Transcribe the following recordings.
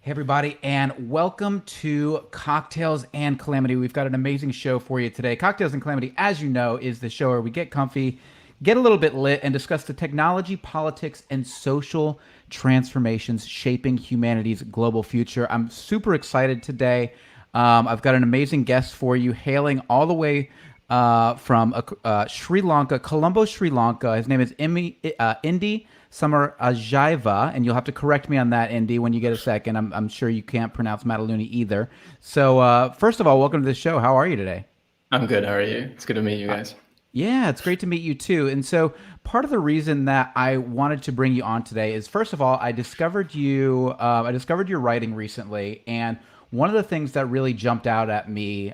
Hey, everybody, and welcome to Cocktails and Calamity. We've got an amazing show for you today. Cocktails and Calamity, as you know, is the show where we get comfy, get a little bit lit, and discuss the technology, politics, and social transformations shaping humanity's global future. I'm super excited today. I've got an amazing guest for you, hailing all the way from Sri Lanka, Colombo, Sri Lanka. His name is Indi Samarajiva, and you'll have to correct me on that, Indy, when you get a second. I'm sure you can't pronounce Mataluni either. So, first of all, welcome to the show. How are you today? I'm good. How are you? It's good to meet you guys. Yeah, it's great to meet you too. And so, part of the reason that I wanted to bring you on today is, first of all, I discovered you. I discovered your writing recently, and one of the things that really jumped out at me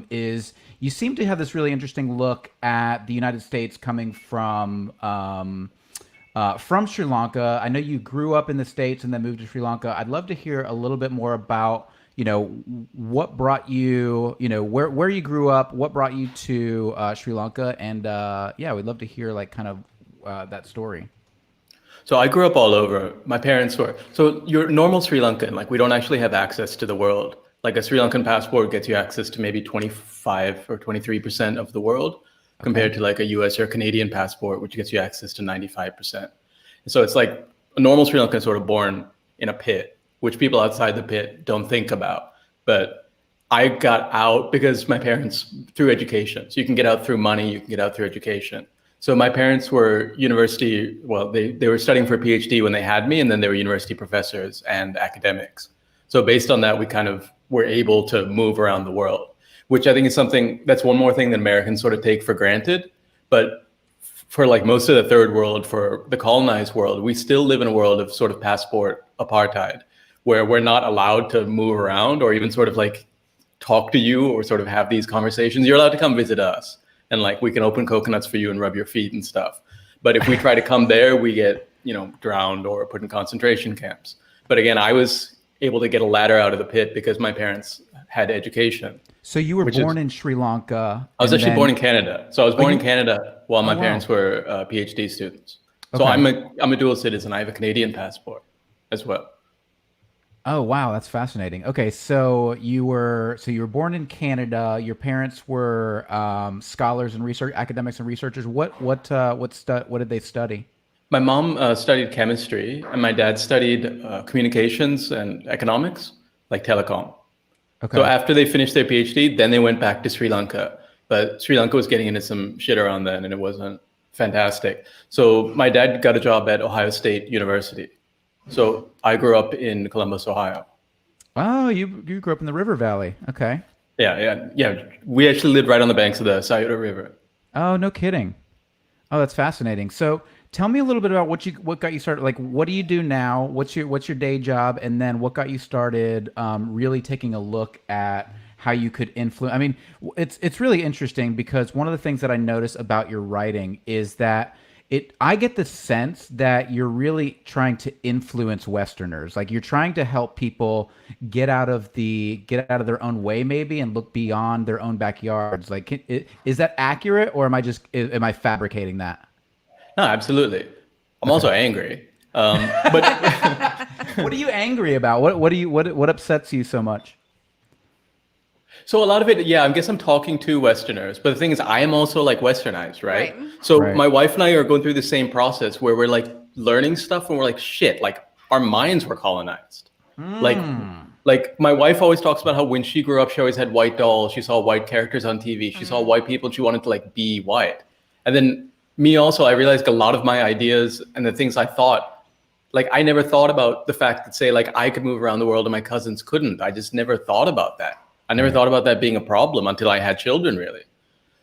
is you seem to have this really interesting look at the United States coming from Sri Lanka. I know you grew up in the States and then moved to Sri Lanka. I'd love to hear a little bit more about, what brought you, where you grew up, what brought you to Sri Lanka, and yeah, we'd love to hear like kind of that story. So I grew up all over. My parents were, so you're normal Sri Lankan, like we don't actually have access to the world. Like a Sri Lankan passport gets you access to maybe 25 or 23% of the world Okay. compared to like a US or Canadian passport, which gets you access to 95%. And so it's like a normal Sri Lankan is sort of born in a pit, which people outside the pit don't think about. But I got out because my parents, through education. So you can get out through money, you can get out through education. So my parents were university, well, they were studying for a PhD when they had me, and then they were university professors and academics. So based on that, we kind of were able to move around the world, which I think is something that's one more thing that Americans sort of take for granted. But for like most of the third world, for the colonized world, we still live in a world of sort of passport apartheid, where we're not allowed to move around or even sort of like talk to you or sort of have these conversations. You're allowed to come visit us, and like we can open coconuts for you and rub your feet and stuff. But if we try to come there, we get, drowned or put in concentration camps. But again, I was able to get a ladder out of the pit because my parents had education, So you were which is, born in Sri Lanka, I was and actually born in then Canada. So I was oh born in you Canada while oh my wow, parents were PhD students. So okay. I'm a dual citizen. I have a Canadian passport as well. Oh wow, that's fascinating. Okay, so you were born in Canada. Your parents were scholars and research academics and researchers. What did they study? My mom studied chemistry, and my dad studied communications and economics, like telecom. So Okay. after they finished their PhD, then they went back to Sri Lanka. But Sri Lanka was getting into some shit around then, and it wasn't fantastic. So my dad got a job at Ohio State University. So I grew up in Columbus, Ohio. Oh, you grew up in the River Valley. Okay. Yeah, yeah, yeah. We actually lived right on the banks of the Scioto River. Oh, no kidding. Oh, that's fascinating. So, tell me a little bit about what got you started. Like, what do you do now? What's your day job? And then what got you started really taking a look at how you could influence. I mean, it's really interesting because one of the things that I notice about your writing is that I get the sense that you're really trying to influence Westerners. Like you're trying to help people get out of their own way maybe and look beyond their own backyards. Like is that accurate, or am I fabricating that? No, absolutely. I'm Okay. also angry. But What are you angry about? What upsets you so much? so a lot of it, yeah, I guess I'm talking to Westerners, but the thing is, I am also like Westernized, right? Right. So Right. my wife and I are going through the same process where we're like learning stuff and we're like, shit, like our minds were colonized. Like, Mm. like my wife always talks about how when she grew up, she always had white dolls. She saw white characters on TV. She saw white people. And she wanted to like be white. And then me also, I realized a lot of my ideas and the things I thought, like I never thought about the fact that say like I could move around the world and my cousins couldn't. I just never thought about that. I never Right. thought about that being a problem until I had children, really.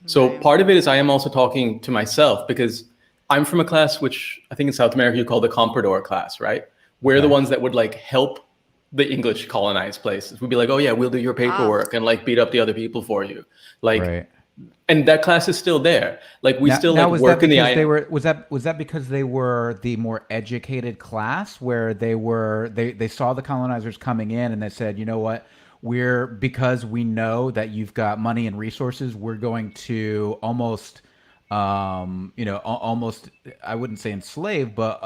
So Right. part of it is I am also talking to myself because I'm from a class which I think in South America you call the comprador class, right? We're the Okay. ones that would like help the English colonized places. We'd be like, oh yeah, we'll do your Ah, paperwork and like beat up the other people for you. Like, Right. and that class is still there. Like we Now, still now like was that work in the because they I. were was that because they were the more educated class where they saw the colonizers coming in and they said, you know what, because we know that you've got money and resources, we're going to almost almost, I wouldn't say enslaved, but,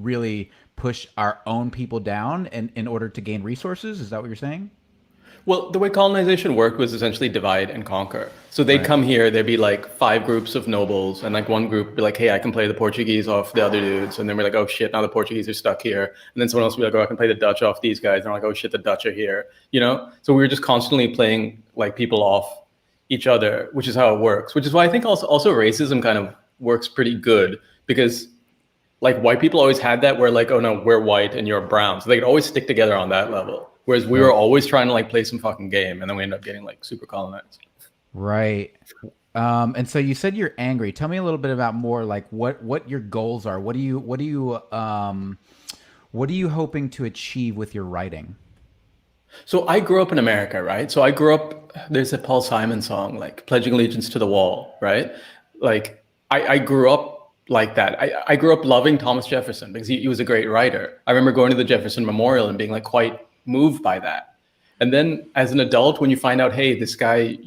really push our own people down in order to gain resources. Is that what you're saying? Well, the way colonization worked was essentially divide and conquer. So they'd Right. come here, there'd be like 5 groups of nobles, and like one group would be like, hey, I can play the Portuguese off the other dudes. And then we're like, oh shit, now the Portuguese are stuck here. And then someone else would be like, oh, I can play the Dutch off these guys. And I'm like, oh shit, the Dutch are here. So we were just constantly playing like people off each other, which is how it works. Which is why I think also racism kind of works pretty good, because like white people always had that where like, oh no, we're white and you're brown. So they could always stick together on that level. Whereas we were always trying to like play some fucking game, and then we end up getting like super colonized. Right. And so you said you're angry. Tell me a little bit about more like what your goals are. What are you hoping to achieve with your writing? So I grew up in America, right? So I grew up, there's a Paul Simon song, like pledging allegiance to the wall, right? Like I grew up like that. I grew up loving Thomas Jefferson because he was a great writer. I remember going to the Jefferson Memorial and being like quite moved by that. And then as an adult, when you find out, hey, this guy,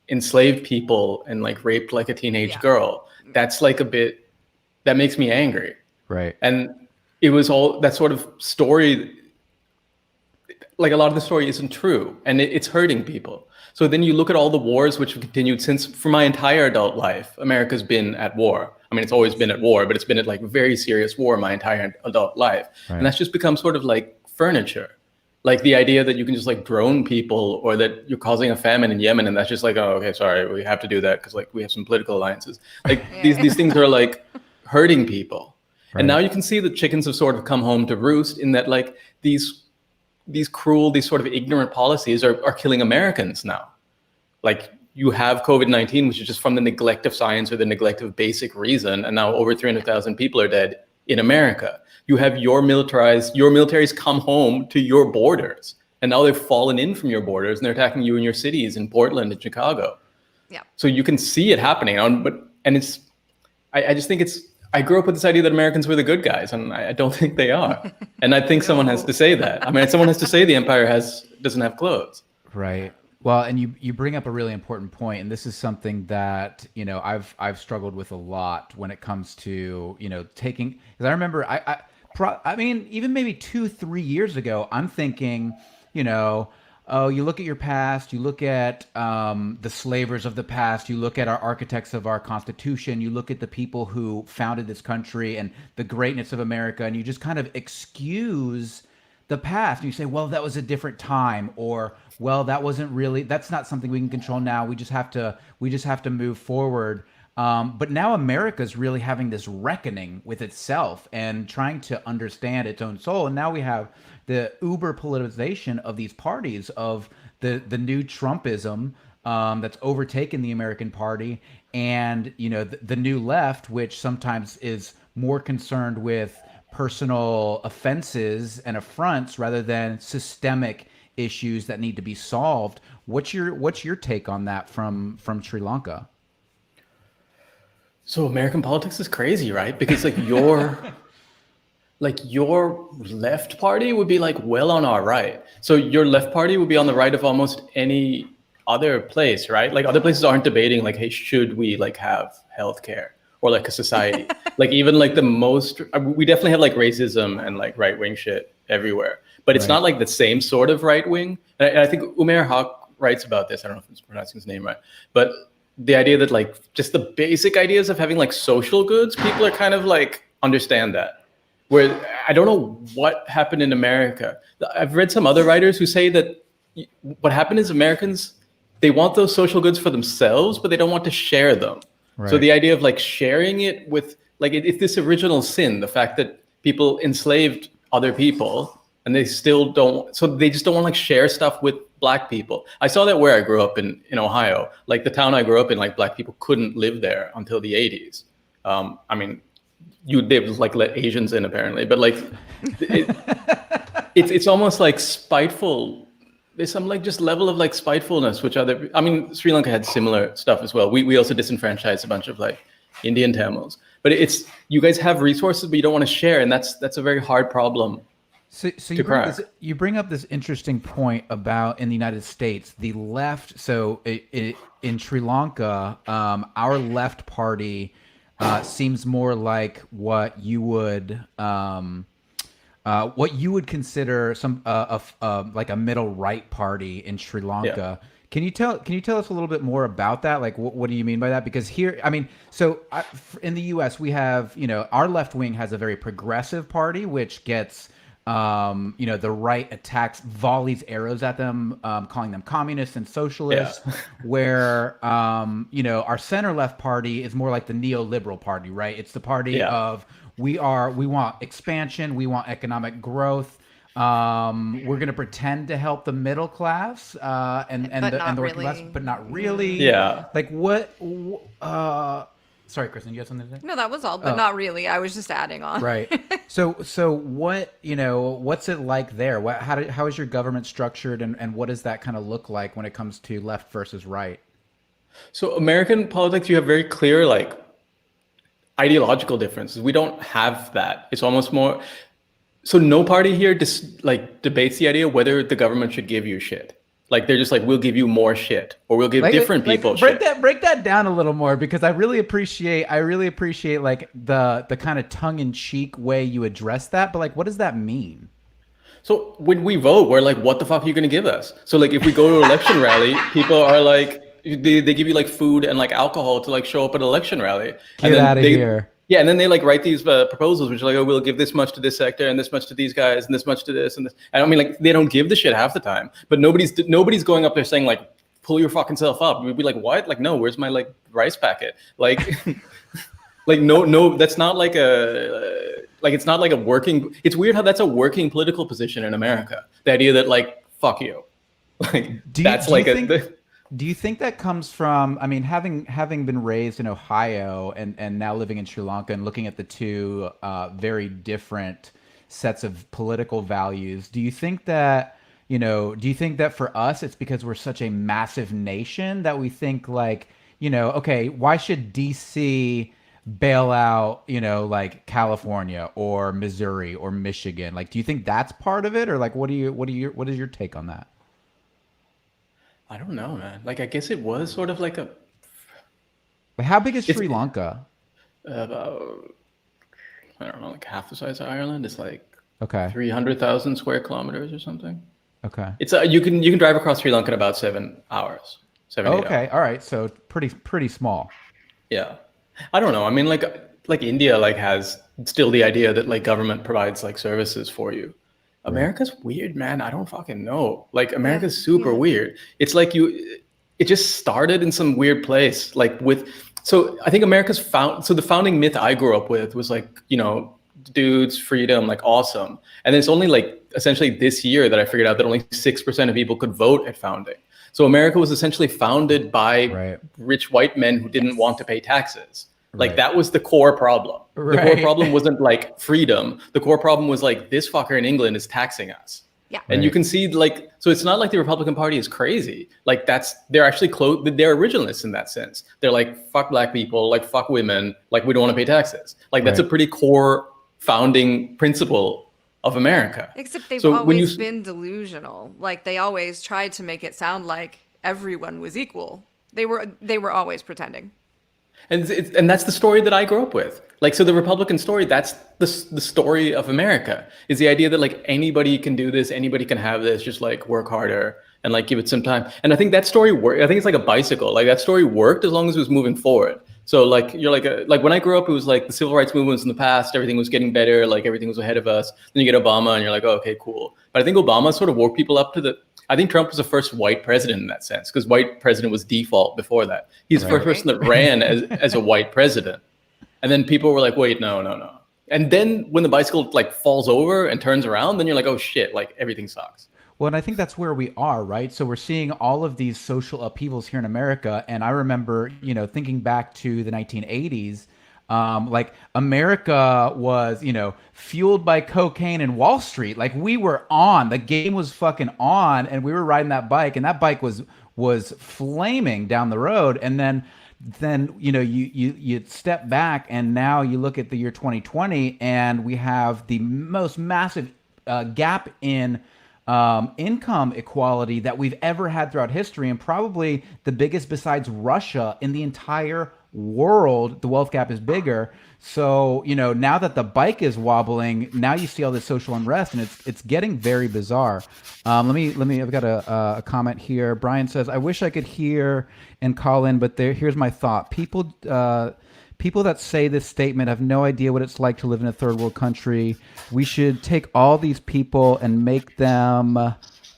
enslaved people and like raped like a teenage girl, that's like that makes me angry. Right. And it was all that sort of story, like a lot of the story isn't true, and it's hurting people. So then you look at all the wars which have continued since, for my entire adult life, America's been at war. I mean, it's always been at war, but it's been at like very serious war my entire adult life. Right. And that's just become sort of like furniture. Like the idea that you can just like drone people, or that you're causing a famine in Yemen, and that's just like, oh, okay, sorry, we have to do that because like we have some political alliances. Like these things are like hurting people. Right. And now you can see the chickens have sort of come home to roost, in that like these cruel, these sort of ignorant policies are killing Americans now. Like you have COVID-19, which is just from the neglect of science or the neglect of basic reason, and now over 300,000 people are dead in America. You have your militaries come home to your borders, and now they've fallen in from your borders and they're attacking you in your cities in Portland and Chicago. Yeah. So you can see it happening. I just think I grew up with this idea that Americans were the good guys, and I don't think they are. And I think someone has to say that. I mean, someone has to say the empire doesn't have clothes. Right. Well, and you bring up a really important point, and this is something that I've struggled with a lot when it comes to taking. Because I remember I mean even maybe 2-3 years ago, I'm thinking oh, you look at your past, you look at the slavers of the past, you look at our architects of our Constitution, you look at the people who founded this country and the greatness of America, and you just kind of excuse the past. And you say, well, that was a different time, or well, that's not something we can control now. We just have to move forward. But now America's really having this reckoning with itself and trying to understand its own soul. And now we have the uber politicization of these parties, of the new Trumpism that's overtaken the American party, and the new left, which sometimes is more concerned with personal offenses and affronts rather than systemic issues that need to be solved. What's your take on that from Sri Lanka? So American politics is crazy, right? Because like your left party would be like well on our right. So your left party would be on the right of almost any other place, right? Like other places aren't debating like, hey, should we like have healthcare or like a society? Like even like we definitely have like racism and like right wing shit everywhere, but it's not like the same sort of right wing. And I think Umair Haq writes about this. I don't know if I'm pronouncing his name right, but the idea that like just the basic ideas of having like social goods, people are kind of like understand that. Where I don't know what happened in America. I've read some other writers who say that what happened is Americans, they want those social goods for themselves, but they don't want to share them. Right. So the idea of like sharing it with like it's this original sin, the fact that people enslaved other people and they still don't, so they just don't want to like share stuff with Black people. I saw that where I grew up in Ohio. Like the town I grew up in, like Black people couldn't live there until the 80s. I mean, they would like let Asians in apparently, but like it's almost like spiteful. There's some like just level of like spitefulness, which Sri Lanka had similar stuff as well. We also disenfranchised a bunch of like Indian Tamils, but it's, you guys have resources, but you don't want to share. And that's a very hard problem So to crack. you bring up this interesting point about in the United States the left. So in Sri Lanka, our left party seems more like what you would consider some like a middle right party in Sri Yeah. Lanka. Can you tell us a little bit more about that? Like, what do you mean by that? Because here, I mean, so in the U.S. we have, our left wing has a very progressive party, which gets, the right attacks, volleys arrows at them, calling them communists and Yeah. socialists. Where, our center left party is more like the neoliberal party, right? It's the party Yeah. of we want expansion, we want economic growth. We're going to pretend to help the middle class But and not the working class, really. but not really. Yeah. Like what? Sorry, Kristen, you have something to say? No, that was all, but not really. I was just adding on. Right. So what, what's it like there? How is your government structured, and what does that kind of look like when it comes to left versus right? So American politics, you have very clear like ideological differences. We don't have that. It's almost more. So no party here just like debates the idea whether the government should give you shit. Like they're just like, we'll give you more shit, or we'll give different people break shit. break that down a little more, because I really appreciate like the kind of tongue in cheek way you address that. But like, what does that mean? So when we vote, we're like, what the fuck are you going to give us? So like, if we go to an election rally, people are like, they give you like food and like alcohol to like show up at an election rally. Get out of here. Yeah, and then they like write these proposals, which are like, oh, we'll give this much to this sector and this much to these guys and this much to this and this. And I mean, like, they don't give the shit half the time. But nobody's going up there saying like, pull your fucking self up. We'd be like, what? Like, no, where's my like rice packet? Like, like no, that's not like it's not like a working. It's weird how that's a working political position in America. The idea that like, fuck you, like do you think that comes from, I mean, having been raised in Ohio and now living in Sri Lanka and looking at the two very different sets of political values, do you think that for us it's because we're such a massive nation that we think like, okay, why should DC bail out, like California or Missouri or Michigan? Like, do you think that's part of it, or like what is your take on that? I don't know, man. Like, I guess it was sort of like Like, how big is Sri Lanka? about, I don't know, like half the size of Ireland. It's like Okay. 300,000 square kilometers or something. Okay. It's you can drive across Sri Lanka in about 7 hours. 7, 8 Okay. hours. All right. So pretty small. Yeah. I don't know. I mean, like India like has still the idea that like government provides like services for you. America's weird, man. I don't fucking know. Like America's super weird. It's like it just started in some weird place. Like so I think the founding myth I grew up with was like, dudes, freedom, like awesome. And then it's only like essentially this year that I figured out that only 6% of people could vote at founding. So America was essentially founded by rich white men who didn't want to pay taxes. Like that was the core problem. The core problem wasn't like freedom. The core problem was like, this fucker in England is taxing us. Yeah. And you can see like, so it's not like the Republican Party is crazy. Like they're actually they're originalists in that sense. They're like, fuck black people, like fuck women, like we don't want to pay taxes. Like that's a pretty core founding principle of America. Except they've always been delusional. Like they always tried to make it sound like everyone was equal. They were always pretending. And that's the story that I grew up with. Like, so the Republican story, that's the story of America, is the idea that like anybody can do this, anybody can have this, just like work harder and like give it some time. And I think that story worked. I think it's like a bicycle. Like that story worked as long as it was moving forward. So like you're like when I grew up, it was like the civil rights movement was in the past, everything was getting better, like everything was ahead of us. Then you get Obama and you're like, oh, okay, cool. But I think Obama sort of woke people up to I think Trump was the first white president in that sense, because white president was default before that. He's the first person that ran as a white president. And then people were like, wait, no. And then when the bicycle like falls over and turns around, then you're like, oh shit, like everything sucks. Well, and I think that's where we are, right? So we're seeing all of these social upheavals here in America. And I remember, thinking back to the 1980s, like America was, fueled by cocaine and Wall Street. Like we were on, the game was fucking on, and we were riding that bike, and that bike was flaming down the road. And then you step back, and now you look at the year 2020, and we have the most massive gap in income equality that we've ever had throughout history, and probably the biggest besides Russia in the entire world. The wealth gap is bigger. So, now that the bike is wobbling, now you see all this social unrest, and it's getting very bizarre. Let me. I've got a comment here. Brian says, "I wish I could hear and call in, but here's my thought. People that say this statement have no idea what it's like to live in a third world country. We should take all these people and make them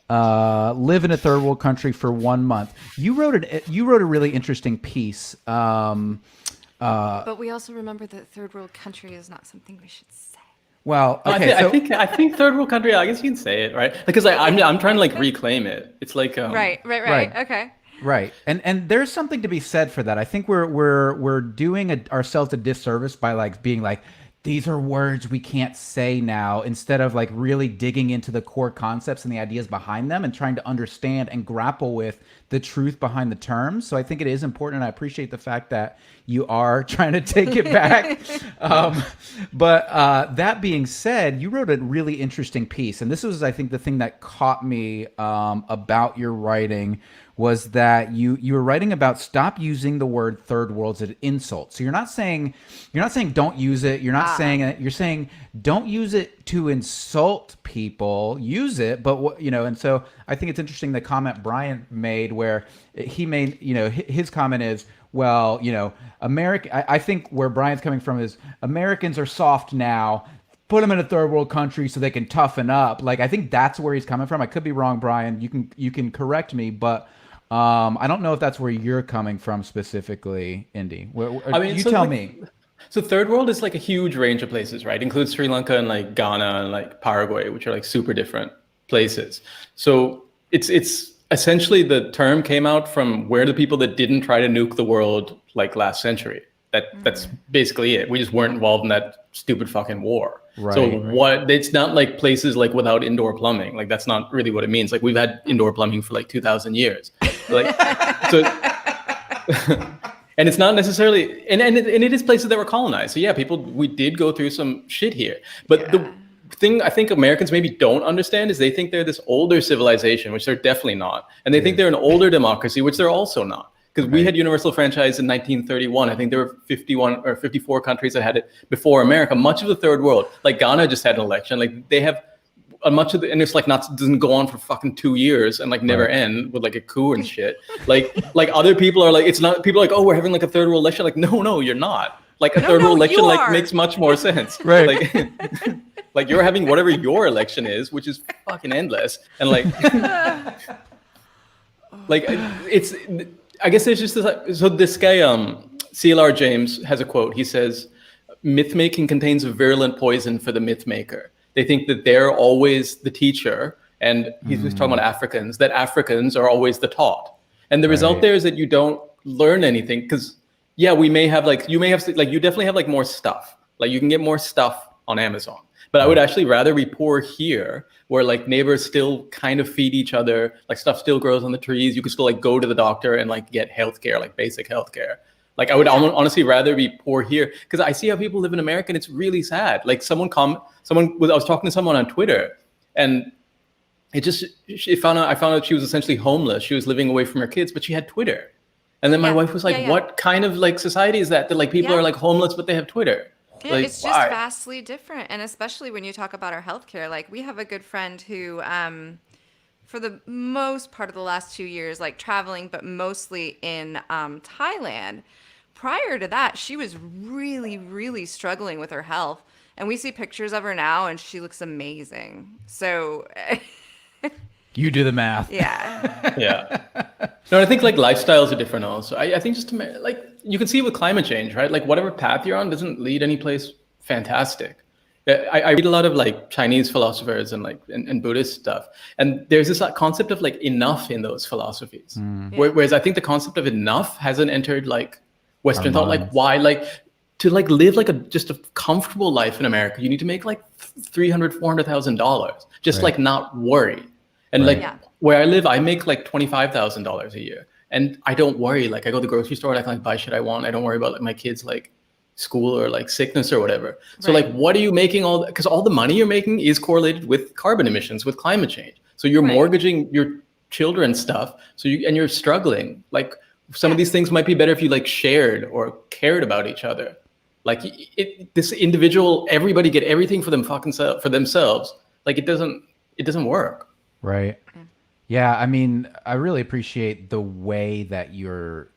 live in a third world country for 1 month." You wrote a really interesting piece. But we also remember that third world country is not something we should say. Well, okay. I think third world country. I guess you can say it, right? Because I'm trying to like reclaim it. It's like Right. Right. Okay. Right, and there's something to be said for that. I think we're doing ourselves a disservice by like being like, these are words we can't say now, instead of like really digging into the core concepts and the ideas behind them and trying to understand and grapple with the truth behind the terms. So I think it is important, and I appreciate the fact that you are trying to take it back. But that being said, you wrote a really interesting piece, and this was, I think, the thing that caught me about your writing, was that you were writing about stop using the word third world as an insult. So you're not saying don't use it. You're not saying it. You're saying don't use it to insult people. Use it, but and so I think it's interesting the comment Brian made, where he made, his comment is, well, America. I think where Brian's coming from is Americans are soft now. Put them in a third world country so they can toughen up. Like, I think that's where he's coming from. I could be wrong, Brian. You can correct me, but I don't know if that's where you're coming from specifically, Indi. You tell me. So third world is like a huge range of places, right? It includes Sri Lanka and like Ghana and like Paraguay, which are like super different places. So it's essentially, the term came out from where the people that didn't try to nuke the world like last century. That's basically it. We just weren't involved in that stupid fucking war. Right, so it's not like places like without indoor plumbing. Like, that's not really what it means. Like, we've had indoor plumbing for like 2,000 years. Like, so, and it's not necessarily, and it is places that were colonized. So yeah, we did go through some shit here. But the thing I think Americans maybe don't understand is they think they're this older civilization, which they're definitely not. And they think they're an older democracy, which they're also not. Because we had universal franchise in 1931. I think there were 51 or 54 countries that had it before America. Much of the third world, like Ghana, just had an election. Like, they have much of the, and it's like doesn't go on for fucking 2 years and like never end with like a coup and shit. Like other people are like, it's not, people are like, oh, we're having like a third world election. Like, no, you're not. Like, a third world election like makes much more sense. Right. Like, like, you're having whatever your election is, which is fucking endless. And like, like, it's, I guess there's just this, so this guy, CLR James, has a quote. He says, myth making contains a virulent poison for the myth maker. They think that they're always the teacher, and he's talking about Africans, that Africans are always the taught. And the result there is that you don't learn anything, because yeah, you definitely have like more stuff. Like, you can get more stuff on Amazon. But I would actually rather be poor here, where like neighbors still kind of feed each other, like stuff still grows on the trees. You can still like go to the doctor and like get healthcare, like basic healthcare. Like, I would honestly rather be poor here, because I see how people live in America, and it's really sad. Like, I was talking to someone on Twitter, and I found out she was essentially homeless. She was living away from her kids, but she had Twitter. And then my wife was like, what kind of like society is that like people are like homeless, but they have Twitter? Yeah, like, it's just vastly different. And especially when you talk about our healthcare, like, we have a good friend who, for the most part of the last 2 years, like, traveling, but mostly in Thailand. Prior to that, she was really, really struggling with her health. And we see pictures of her now, and she looks amazing. So you do the math. Yeah. Yeah. No, I think like lifestyles are different also. I think just like, you can see with climate change, right? Like, whatever path you're on doesn't lead any place fantastic. I read a lot of like Chinese philosophers and like and Buddhist stuff, and there's this concept of like enough in those philosophies. Whereas I think the concept of enough hasn't entered like Western thought. Like, why, like, to like live like just a comfortable life in America, you need to make like $300,000-$400,000 just like not worry. And like where I live, I make like $25,000 a year, and I don't worry. Like, I go to the grocery store, I can like buy shit I want. I don't worry about like my kids like school or like sickness or whatever. So like, what are you making because all the money you're making is correlated with carbon emissions, with climate change. So you're mortgaging your children's stuff. So you're struggling. Like some of these things might be better if you like shared or cared about each other. Like this individual, everybody get everything for themselves. Like it doesn't work. Right. Yeah, I mean, I really appreciate the way that you're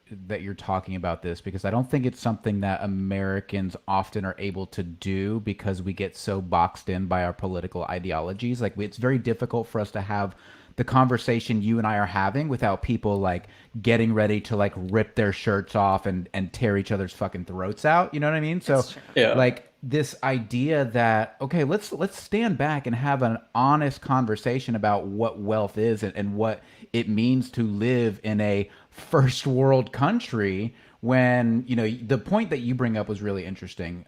talking about this, because I don't think it's something that Americans often are able to do because we get so boxed in by our political ideologies. Like it's very difficult for us to have the conversation you and I are having without people like getting ready to like rip their shirts off and tear each other's fucking throats out. You know what I mean? So like this idea that, okay, let's stand back and have an honest conversation about what wealth is and what it means to live in a first world country, when, you know, the point that you bring up was really interesting,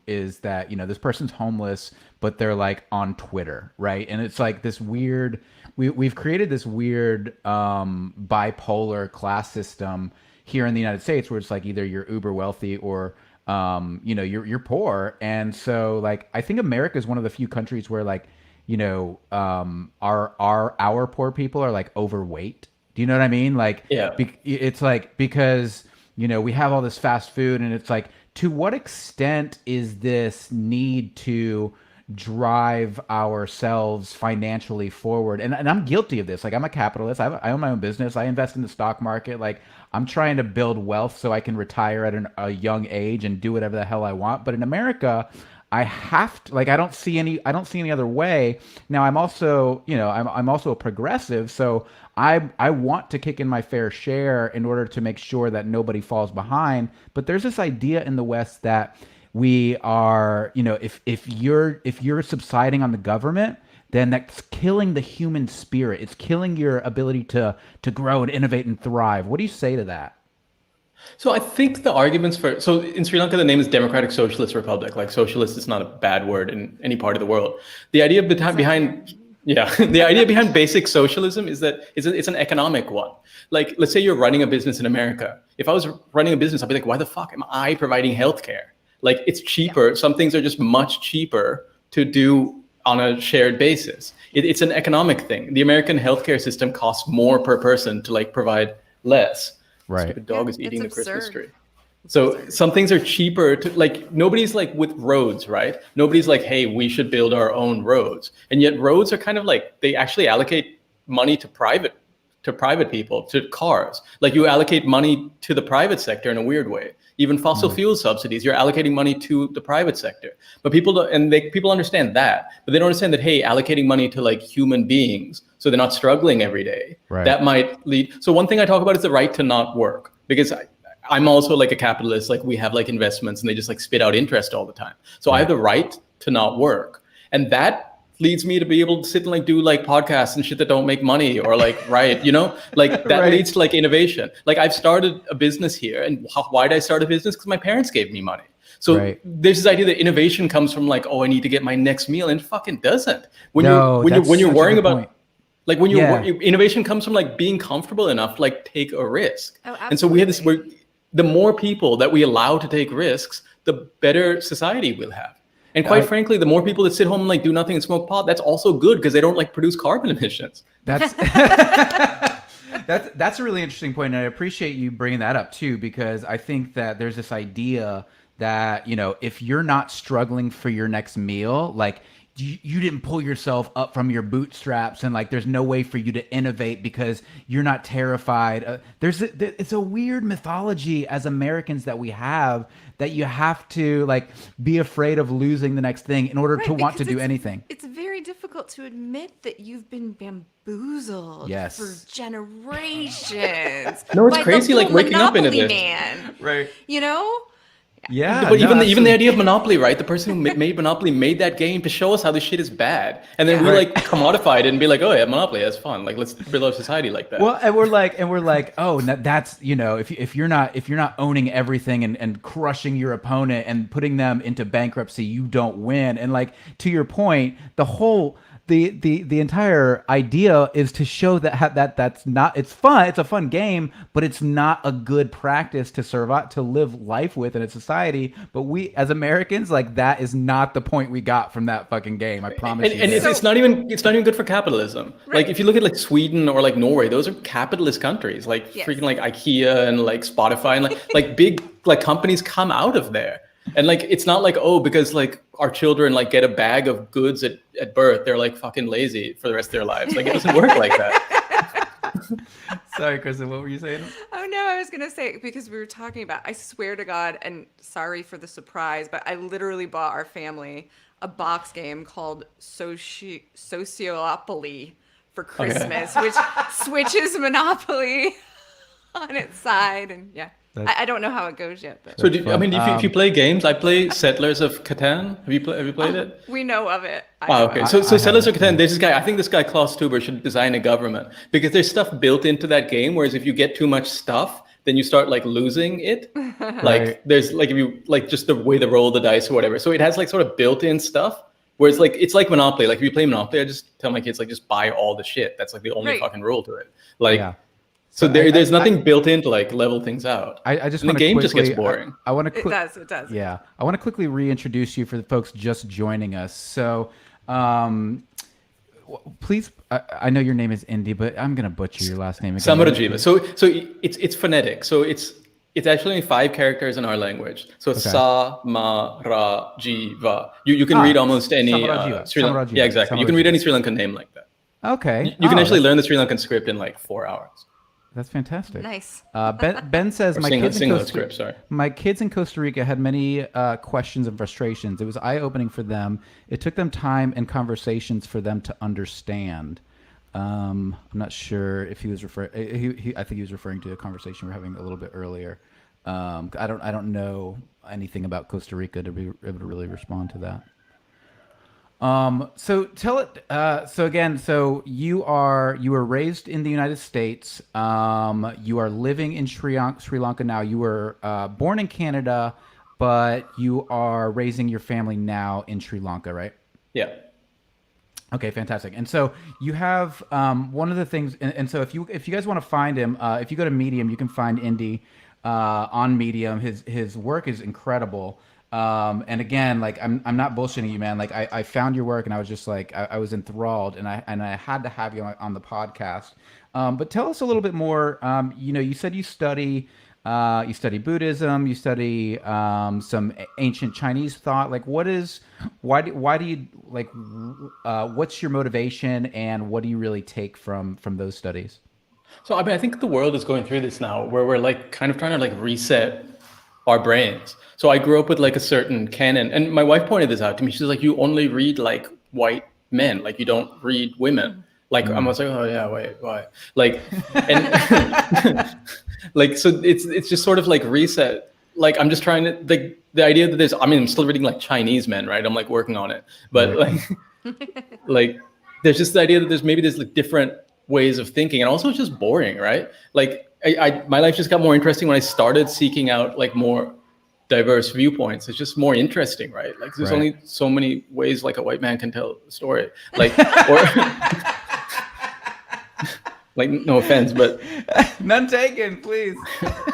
is that, you know, this person's homeless, but they're like on Twitter, right? And it's like this weird, we've created this weird bipolar class system here in the United States, where it's like either you're uber wealthy or you know, you're poor. And so like I think America is one of the few countries where like, you know, our poor people are like overweight. Do you know what I mean? Like it's like, because, you know, we have all this fast food, and it's like, to what extent is this need to drive ourselves financially forward? And I'm guilty of this. Like I'm a capitalist. I own my own business. I invest in the stock market. Like I'm trying to build wealth so I can retire at a young age and do whatever the hell I want. But in America, I have to, like, I don't see any other way. Now I'm also, you know, I'm also a progressive, so I want to kick in my fair share in order to make sure that nobody falls behind. But there's this idea in the West that we are, you know, if you're subsiding on the government, then that's killing the human spirit. It's killing your ability to grow and innovate and thrive. What do you say to that? So I think the arguments so in Sri Lanka, the name is Democratic Socialist Republic. Like socialist is not a bad word in any part of the world. The idea behind the idea behind basic socialism is that it's an economic one. Like, let's say you're running a business in America. If I was running a business, I'd be like, why the fuck am I providing healthcare? Like, it's cheaper. Yeah. Some things are just much cheaper to do on a shared basis. It's an economic thing. The American healthcare system costs more per person to like provide less. Right. Stupid dog is eating the Christmas tree. So some things are cheaper to, like, nobody's like with roads, right? Nobody's like, hey, we should build our own roads. And yet roads are kind of like, they actually allocate money to private people, to cars. Like you allocate money to the private sector in a weird way. Even fossil fuel subsidies, you're allocating money to the private sector. But people don't, and people understand that, but they don't understand that, hey, allocating money to like human beings so they're not struggling every day, that might lead. So one thing I talk about is the right to not work, because I'm also like a capitalist. Like we have like investments and they just like spit out interest all the time. So I have the right to not work. And that leads me to be able to sit and like do like podcasts and shit that don't make money, or like you know, like that leads to like innovation. Like I've started a business here, and why did I start a business? Because my parents gave me money. So there's this idea that innovation comes from like, oh, I need to get my next meal, and it fucking doesn't. When you're worrying about like when innovation comes from like being comfortable enough, like take a risk. And so we have this, the more people that we allow to take risks, the better society we'll have. And quite frankly, the more people that sit home and like do nothing and smoke pot, that's also good, because they don't like produce carbon emissions. That's that's a really interesting point, and I appreciate you bringing that up too, because I think that there's this idea that, you know, if you're not struggling for your next meal, like you didn't pull yourself up from your bootstraps, and like there's no way for you to innovate because you're not terrified. It's a weird mythology as Americans that we have, that you have to like be afraid of losing the next thing in order to want to do anything. It's very difficult to admit that you've been bamboozled for generations. No, it's crazy, like waking up into this. Man. Right. You know? Yeah, but even the idea of monopoly, right? The person who made monopoly made that game to show us how this shit is bad, and then we like commodify it and be like, oh yeah, monopoly, that's fun. Like let's build our society like that. Well, and we're like, oh, that's, you know, if you're not owning everything and crushing your opponent and putting them into bankruptcy, you don't win. And like to your point, the whole the entire idea is to show that's not, it's fun, it's a fun game, but it's not a good practice to survive, to live life with in a society. But we as Americans, like, that is not the point we got from that fucking game. I promise you. And it's not even good for capitalism. Right. Like if you look at like Sweden or like Norway, those are capitalist countries. Like freaking like IKEA and like Spotify and like big like companies come out of there. And like it's not like, oh, because like our children like get a bag of goods at birth, they're like fucking lazy for the rest of their lives. Like it doesn't work like that. Sorry, Kristen, what were you saying? Oh no, I was gonna say, because we were talking about, I swear to God, and sorry for the surprise, but I literally bought our family a box game called Sociopoly for Christmas, which switches Monopoly on its side, and yeah. I don't know how it goes yet. But. So if you play games, I play Settlers of Catan. Have you played it? We know of it. Okay. So Settlers of Catan, there's this guy, I think this guy Klaus Tuber should design a government, because there's stuff built into that game, whereas if you get too much stuff, then you start like losing it. Like there's like, if you like just the way to roll the dice or whatever. So it has like sort of built-in stuff. Whereas like it's like Monopoly. Like if you play Monopoly, I just tell my kids like just buy all the shit. That's like the only fucking rule to it. Like so there's nothing built in to like level things out. I just and the game just gets boring. I want to. It does. Yeah, I want to quickly reintroduce you for the folks just joining us. So, please, I know your name is Indi, but I'm gonna butcher your last name again. Samarajiva. So it's phonetic. So it's actually 5 characters in our language. So it's Sa Ma Ra Jiva. You can read almost any Sri Lankan. Yeah, exactly. You can read any Sri Lankan name like that. Okay. You can actually learn the Sri Lankan script in like 4 hours. That's fantastic. Nice. Ben says my kids in Costa Rica had many questions and frustrations. It was eye-opening for them. It took them time and conversations for them to understand. I'm not sure if he was referring. I think he was referring to a conversation we were having a little bit earlier. I don't know anything about Costa Rica to be able to really respond to that. So tell it. So you were raised in the United States. You are living in Sri Lanka now. You were born in Canada, but you are raising your family now in Sri Lanka, right? Yeah. Okay, fantastic. And so you have one of the things, and so if you guys want to find him, if you go to Medium, you can find Indi on Medium. His work is incredible. And again, like I'm not bullshitting you, man. Like I found your work and I was just like I was enthralled, and I had to have you on the podcast. But tell us a little bit more. You said you study Buddhism, you study some ancient Chinese thought. Like why do you like what's your motivation, and what do you really take from those studies? So I think the world is going through this now, where we're like kind of trying to like reset our brains. So I grew up with like a certain canon, and my wife pointed this out to me. She's like, you only read like white men, like you don't read women. Like I was like, oh yeah, why? Like, and like, so it's just sort of like reset. Like I'm just trying to the idea that I'm still reading like Chinese men, right? I'm like working on it, but like there's just the idea that there's like different ways of thinking, and also it's just boring, right? Like my life just got more interesting when I started seeking out like more diverse viewpoints. It's just more interesting, right? Like there's only so many ways like a white man can tell a story. Like or like no offense, but none taken, please.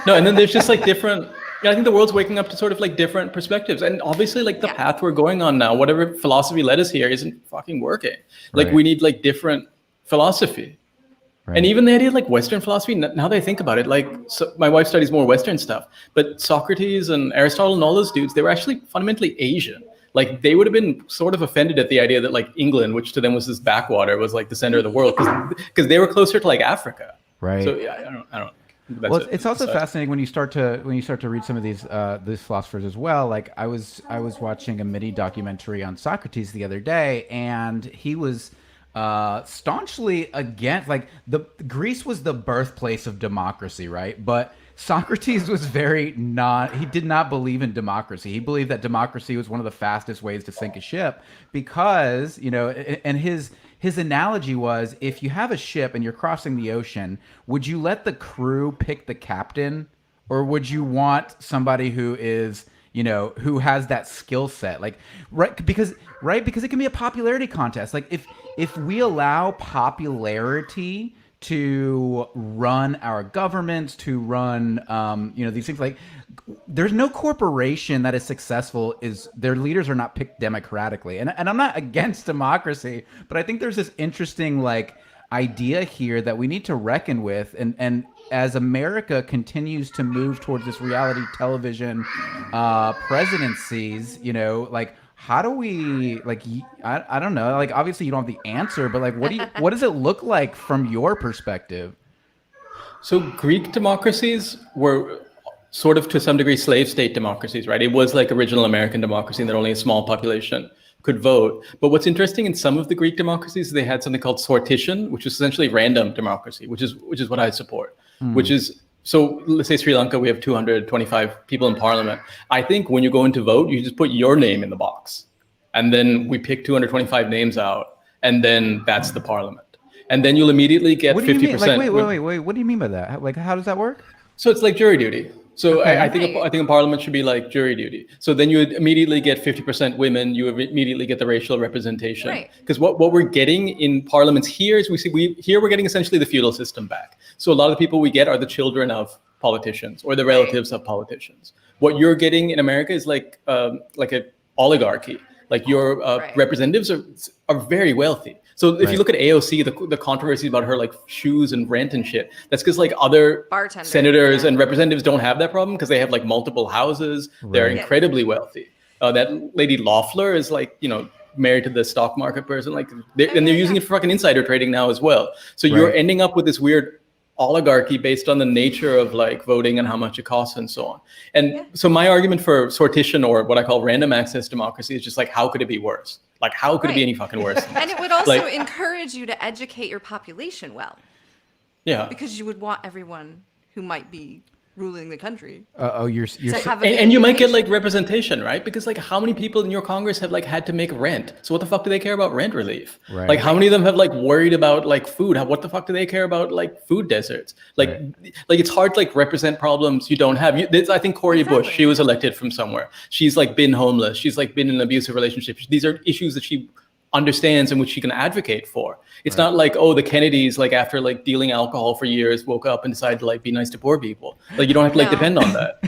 No, and then there's just like different. I think the world's waking up to sort of like different perspectives, and obviously like the path we're going on now, whatever philosophy led us here, isn't fucking working. Like we need like different philosophy. Right. And even the idea of like Western philosophy, now that I think about it, like so my wife studies more Western stuff, but Socrates and Aristotle and all those dudes, they were actually fundamentally Asian. Like they would have been sort of offended at the idea that like England, which to them was this backwater, was like the center of the world, because they were closer to like Africa. Right. So yeah, I don't. Well, it's also fascinating when you start to read some of these philosophers as well. Like I was watching a mini documentary on Socrates the other day, and he was staunchly against, like, Greece was the birthplace of democracy, right? But Socrates was he did not believe in democracy. He believed that democracy was one of the fastest ways to sink a ship, because, and his analogy was, if you have a ship and you're crossing the ocean, would you let the crew pick the captain, or would you want somebody who is who has that skill set, like, because it can be a popularity contest. Like, if we allow popularity to run our governments, to run these things, like, there's no corporation that is successful is their leaders are not picked democratically. And I'm not against democracy, but I think there's this interesting, like, idea here that we need to reckon with. And as America continues to move towards this reality television presidencies, like, how do we, like, I don't know, like, obviously you don't have the answer, but, like, what does it look like from your perspective? So Greek democracies were sort of, to some degree, slave state democracies, right? It was like original American democracy in that only a small population could vote. But what's interesting, in some of the Greek democracies, they had something called sortition, which is essentially random democracy, which is what I support. Which is, so let's say Sri Lanka, we have 225 people in parliament. I think when you go in to vote, you just put your name in the box, and then we pick 225 names out, and then that's the parliament. And then you'll immediately get 50%. Like, wait. What do you mean by that? Like, how does that work? So it's like jury duty. So Okay. I think a parliament should be like jury duty. So then you would immediately get 50% women. You would immediately get the racial representation. Right. Because what we're getting in parliaments here is we're getting essentially the feudal system back. So a lot of the people we get are the children of politicians or the relatives of politicians. What you're getting in America is like an oligarchy. Like your representatives are very wealthy. So if you look at AOC, the controversy about her, like, shoes and rent and shit, that's because, like, other senators and representatives don't have that problem because they have, like, multiple houses. They're incredibly wealthy. That lady Loeffler is, like, married to the stock market person, like, they're using it for fucking insider trading now as well. So you're ending up with this weird oligarchy based on the nature of, like, voting and how much it costs and so on. And so my argument for sortition, or what I call random access democracy, is just like, how could it be worse? Like, how could it be any fucking worse? And it would also encourage you to educate your population well. Yeah. Because you would want everyone who might be ruling the country. You're and you might get, like, representation, right? Because, like, how many people in your Congress have, like, had to make rent? So what the fuck do they care about rent relief? Right. Like, how many of them have, like, worried about, like, food? What the fuck do they care about, like, food deserts? Like, it's hard to, like, represent problems you don't have. I think Cori Bush, she was elected from somewhere. She's, like, been homeless. She's, like, been in an abusive relationship. These are issues that she understands and which she can advocate for. It's not like, oh, the Kennedys, like, after, like, dealing alcohol for years, woke up and decided to, like, be nice to poor people. Like, you don't have to, like, depend on that.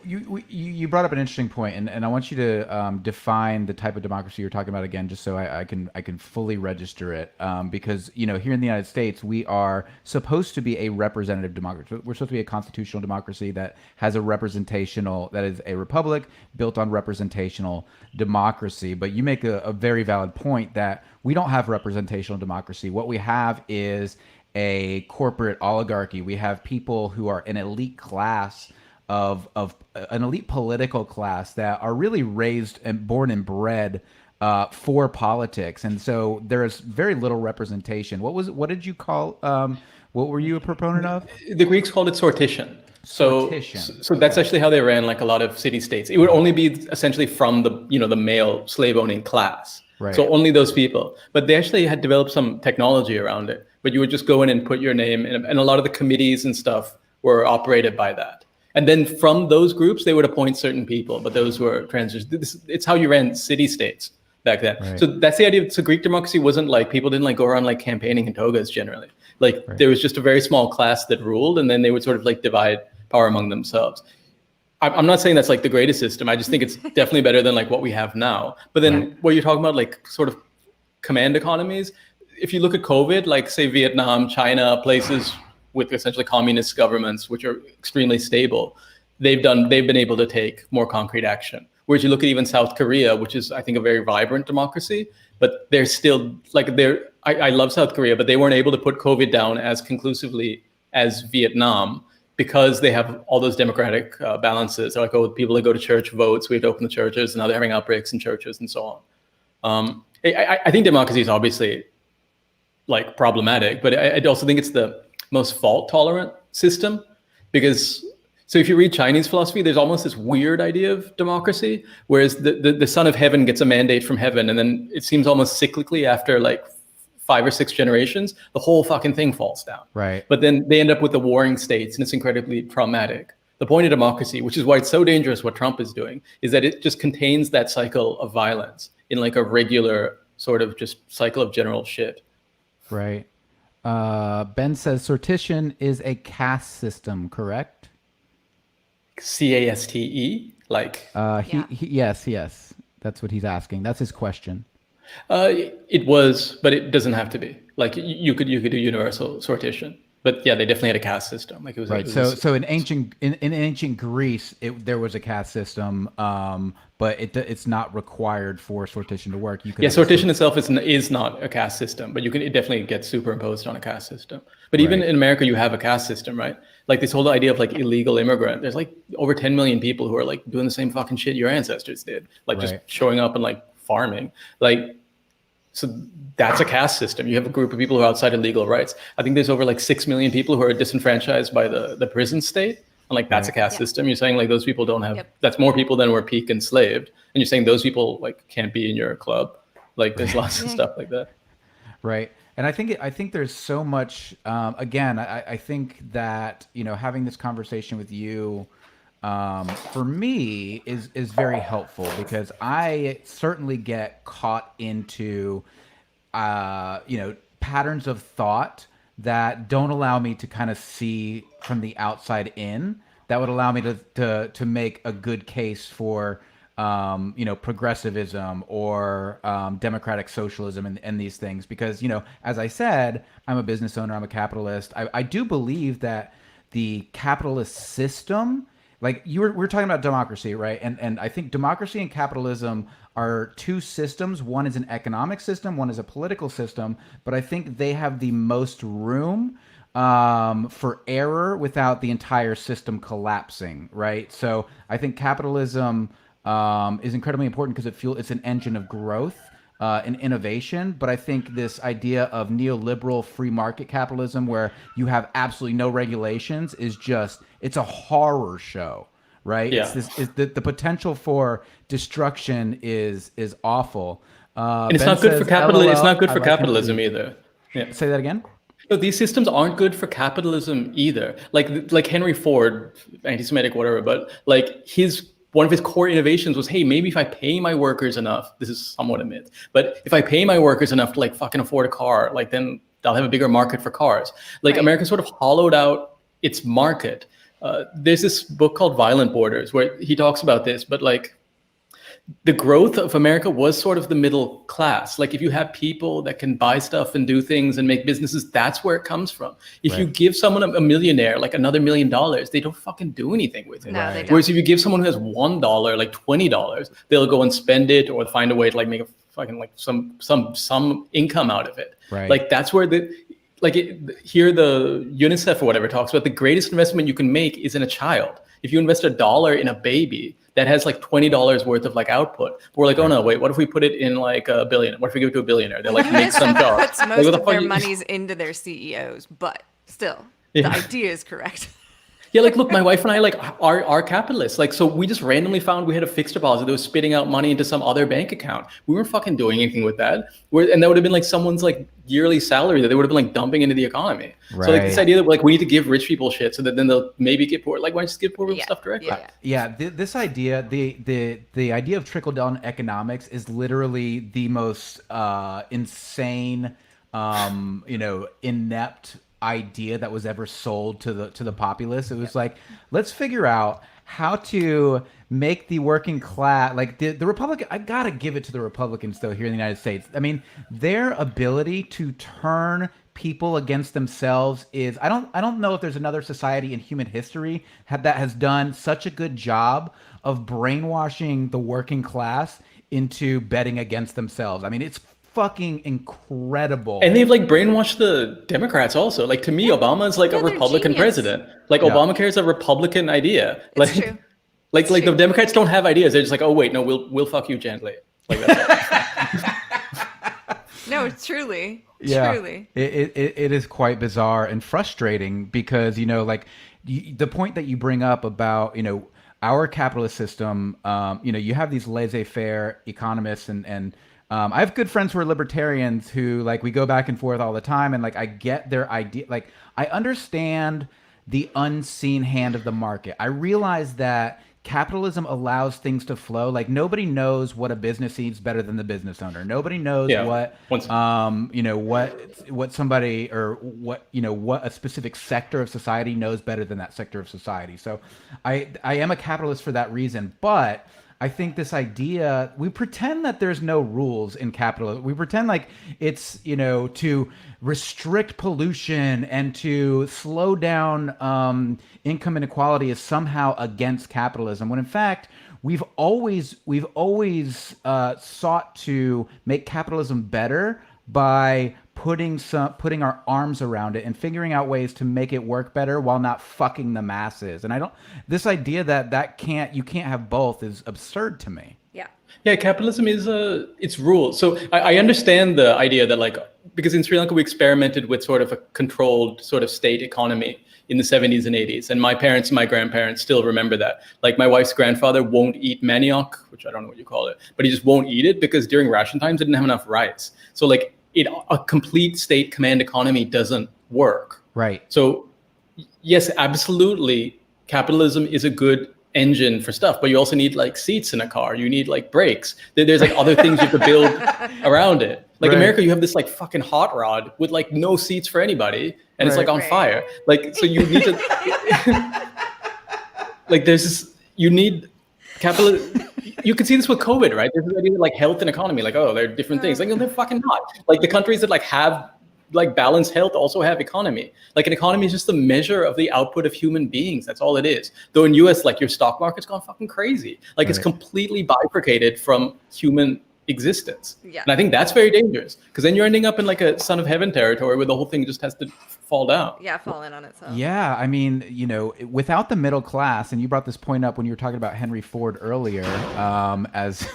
You brought up an interesting point, and I want you to define the type of democracy you're talking about again, just so I can fully register it. Because here in the United States, we are supposed to be a representative democracy. We're supposed to be a constitutional democracy that has that is a republic built on representational democracy. But you make a very valid point that we don't have representational democracy. What we have is a corporate oligarchy. We have people who are an elite class of an elite political class that are really raised and born and bred for politics, and so there is very little representation. What did you call? What were you a proponent of? The Greeks called it sortition. So that's actually how they ran, like, a lot of city states. It would only be essentially from the male slave owning class. Right. So only those people. But they actually had developed some technology around it. But you would just go in and put your name in, and a lot of the committees and stuff were operated by that. And then from those groups, they would appoint certain people, but those were transgender. It's how you ran city states back then. Right. So that's the idea. So Greek democracy wasn't like, people didn't, like, go around, like, campaigning in togas generally. Like, there was just a very small class that ruled, and then they would sort of, like, divide power among themselves. I'm not saying that's, like, the greatest system. I just think it's definitely better than, like, what we have now. But then what you're talking about, like, sort of command economies, if you look at COVID, like, say Vietnam, China, places with essentially communist governments, which are extremely stable, they've been able to take more concrete action. Whereas you look at even South Korea, which is, I think, a very vibrant democracy, but they're still, like, I love South Korea, but they weren't able to put COVID down as conclusively as Vietnam because they have all those democratic balances. They're like, oh, people that go to church vote, so we have to open the churches, and now they're having outbreaks in churches and so on. I think democracy is obviously, like, problematic, but I also think it's the most fault-tolerant system, because, so if you read Chinese philosophy, there's almost this weird idea of democracy, whereas the son of heaven gets a mandate from heaven, and then it seems almost cyclically after, like, 5 or 6 generations, the whole fucking thing falls down. Right. But then they end up with the warring states, and it's incredibly traumatic. The point of democracy, which is why it's so dangerous what Trump is doing, is that it just contains that cycle of violence in like a regular sort of just cycle of general shit. Right. Ben says sortition is a caste system, correct? CASTE, like Yes. That's what he's asking. That's his question. it was, but it doesn't have to be. Like you could do universal sortition, but yeah, they definitely had a caste system. Like it was Right. So in ancient Greece, there was a caste system, but it's not required for sortition to work. You could sortition itself is not a caste system, but it definitely gets superimposed on a caste system. But even in America, you have a caste system, right? Like this whole idea of like illegal immigrant. There's like over 10 million people who are like doing the same fucking shit your ancestors did, like just showing up and like farming, like. So that's a caste system. You have a group of people who are outside of legal rights. I think there's over like 6 million people who are disenfranchised by the prison state. And like, that's a caste system. You're saying like those people don't have, that's more people than were peak enslaved. And you're saying those people like can't be in your club. Like there's lots of stuff like that. Right. And I think there's so much, again, I think that, having this conversation with you, for me is very helpful because I certainly get caught into patterns of thought that don't allow me to kind of see from the outside in, that would allow me to make a good case for progressivism or democratic socialism and these things because as I said, I'm a business owner, I'm a capitalist. I do believe that the capitalist system, like we're talking about democracy, right? And I think democracy and capitalism are two systems. One is an economic system, one is a political system, but I think they have the most room for error without the entire system collapsing, right? So I think capitalism is incredibly important because it's an engine of growth and innovation. But I think this idea of neoliberal free market capitalism where you have absolutely no regulations it's a horror show, right? Yeah. The potential for destruction is awful. And it's not good for capitalism. It's not good for capitalism either. Yeah. Say that again. No, these systems aren't good for capitalism either. Like Henry Ford, anti-Semitic, whatever, but like one of his core innovations was, hey, maybe if I pay my workers enough, this is somewhat a myth, but if I pay my workers enough to like fucking afford a car, like then they'll have a bigger market for cars. Like America sort of hollowed out its market. There's this book called Violent Borders where he talks about this, but like the growth of America was sort of the middle class. Like if you have people that can buy stuff and do things and make businesses, that's where it comes from. If you give someone a millionaire, like another $1 million, they don't fucking do anything with it. No, they don't. Whereas if you give someone who has $1, like $20, they'll go and spend it or find a way to like make a fucking like some income out of it. Right. Like that's where here the UNICEF or whatever talks about the greatest investment you can make is in a child. If you invest $1 in a baby, that has like $20 worth of like output. But we're like, oh no, wait, what if we put it in like $1 billion? What if we give it to a billionaire? They're like, make some job. Puts most of their monies into their CEOs, but still, the idea is correct. Yeah, like look, my wife and I like are capitalists. Like, so we just randomly found we had a fixed deposit that was spitting out money into some other bank account. We weren't fucking doing anything with that. And that would have been like someone's like yearly salary that they would have been like dumping into the economy. Right. So like this idea that like we need to give rich people shit so that then they'll maybe get poor. Like why not just give poor people stuff directly? This idea, the idea of trickle down economics is literally the most insane, inept idea that was ever sold to the populace. It was like, let's figure out how to make the working class, like the Republican, I gotta give it to the Republicans though here in the United States. I mean, their ability to turn people against themselves is, I don't know if there's another society in human history that has done such a good job of brainwashing the working class into betting against themselves. I mean, it's fucking incredible. And they've like brainwashed the Democrats also. Like to me, Obama is like a Republican president. Like Obamacare is a Republican idea. It's true. Like the Democrats don't have ideas. They're just like, oh wait, no, we'll fuck you gently. Like that. No, truly. Yeah, truly. It is quite bizarre and frustrating because the point that you bring up about our capitalist system. You have these laissez-faire economists and I have good friends who are libertarians who like we go back and forth all the time, and like I get their idea. Like I understand the unseen hand of the market. I realize that capitalism allows things to flow. Like nobody knows what a business needs better than the business owner. Nobody knows what what somebody or what a specific sector of society knows better than that sector of society. So I am a capitalist for that reason, but I think this idea, we pretend that there's no rules in capitalism. We pretend like it's, to restrict pollution and to slow down income inequality is somehow against capitalism, when in fact, we've always sought to make capitalism better by putting our arms around it and figuring out ways to make it work better while not fucking the masses. And this idea that you can't have both is absurd to me. Yeah, capitalism is it's rules. So I understand the idea that because in Sri Lanka we experimented with sort of a controlled sort of state economy in the 70s and 80s. And my parents and my grandparents still remember that. Like my wife's grandfather won't eat manioc, which I don't know what you call it, but he just won't eat it because during ration times they didn't have enough rice. So a complete state command economy doesn't work. Right. So yes, absolutely, capitalism is a good engine for stuff, but you also need seats in a car. You need brakes. There's other things you have to build around it. Right. America, you have this fucking hot rod with no seats for anybody, and it's on fire. So you need to there's this, you need capitalism. You can see this with COVID, right? There's this idea health and economy, they're different things. They're fucking not. The countries that have balanced health also have economy. An economy is just the measure of the output of human beings. That's all it is. Though in US, your stock market's gone fucking crazy. It's completely bifurcated from human existence. Yeah. And I think that's very dangerous because then you're ending up in a son of heaven territory where the whole thing just has to fall down. Yeah, fall in on itself. Yeah, I mean, without the middle class, and you brought this point up when you were talking about Henry Ford earlier, as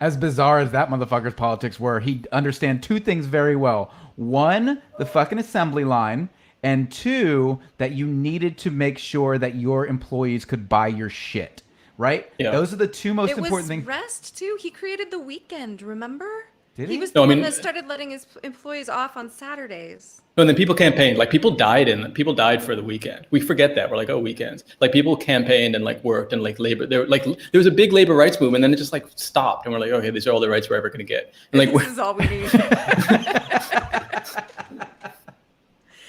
as bizarre as that motherfucker's politics were, he understand two things very well. One, the fucking assembly line, and two, that you needed to make sure that your employees could buy your shit. Right? Yeah. Those are the two most important things. It was rest too. He created the weekend, remember? Did he? He was the one that started letting his employees off on Saturdays. No, and then people campaigned. People died for the weekend. We forget that. We're weekends. People campaigned and worked and labor. There was a big labor rights movement, and then it just stopped. And we're okay, these are all the rights we're ever gonna get. And this is all we need.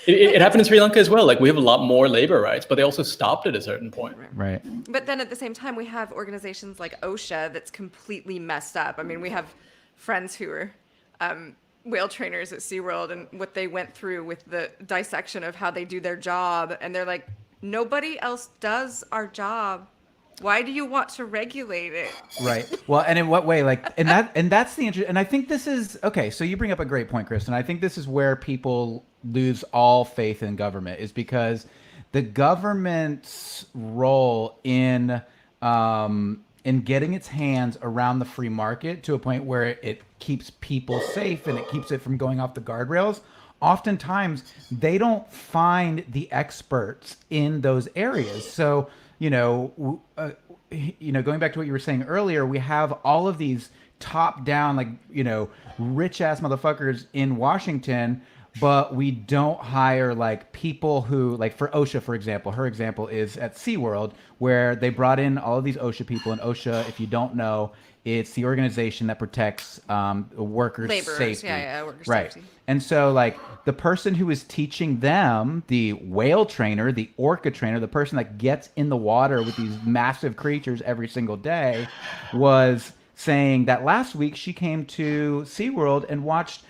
It happened in Sri Lanka as well. We have a lot more labor rights, but they also stopped at a certain point. Right. But then at the same time, we have organizations like OSHA that's completely messed up. I mean, we have friends who are whale trainers at SeaWorld, and what they went through with the dissection of how they do their job. And they're nobody else does our job. Why do you want to regulate it? Right. Well, and in what way? And that's the interest. And I think this is okay. So you bring up a great point, Chris. And I think this is where people lose all faith in government, is because the government's role in getting its hands around the free market to a point where it keeps people safe and it keeps it from going off the guardrails. Oftentimes, they don't find the experts in those areas. So, going back to what you were saying earlier, we have all of these top-down, rich ass motherfuckers in Washington, but we don't hire people who, for OSHA, for example. Her example is at SeaWorld, where they brought in all of these OSHA people. And OSHA, if you don't know, it's the organization that protects workers' safety. Yeah, workers' right. safety. And so, the person who is teaching them, the whale trainer, the orca trainer, the person that gets in the water with these massive creatures every single day, was saying that last week she came to SeaWorld and watched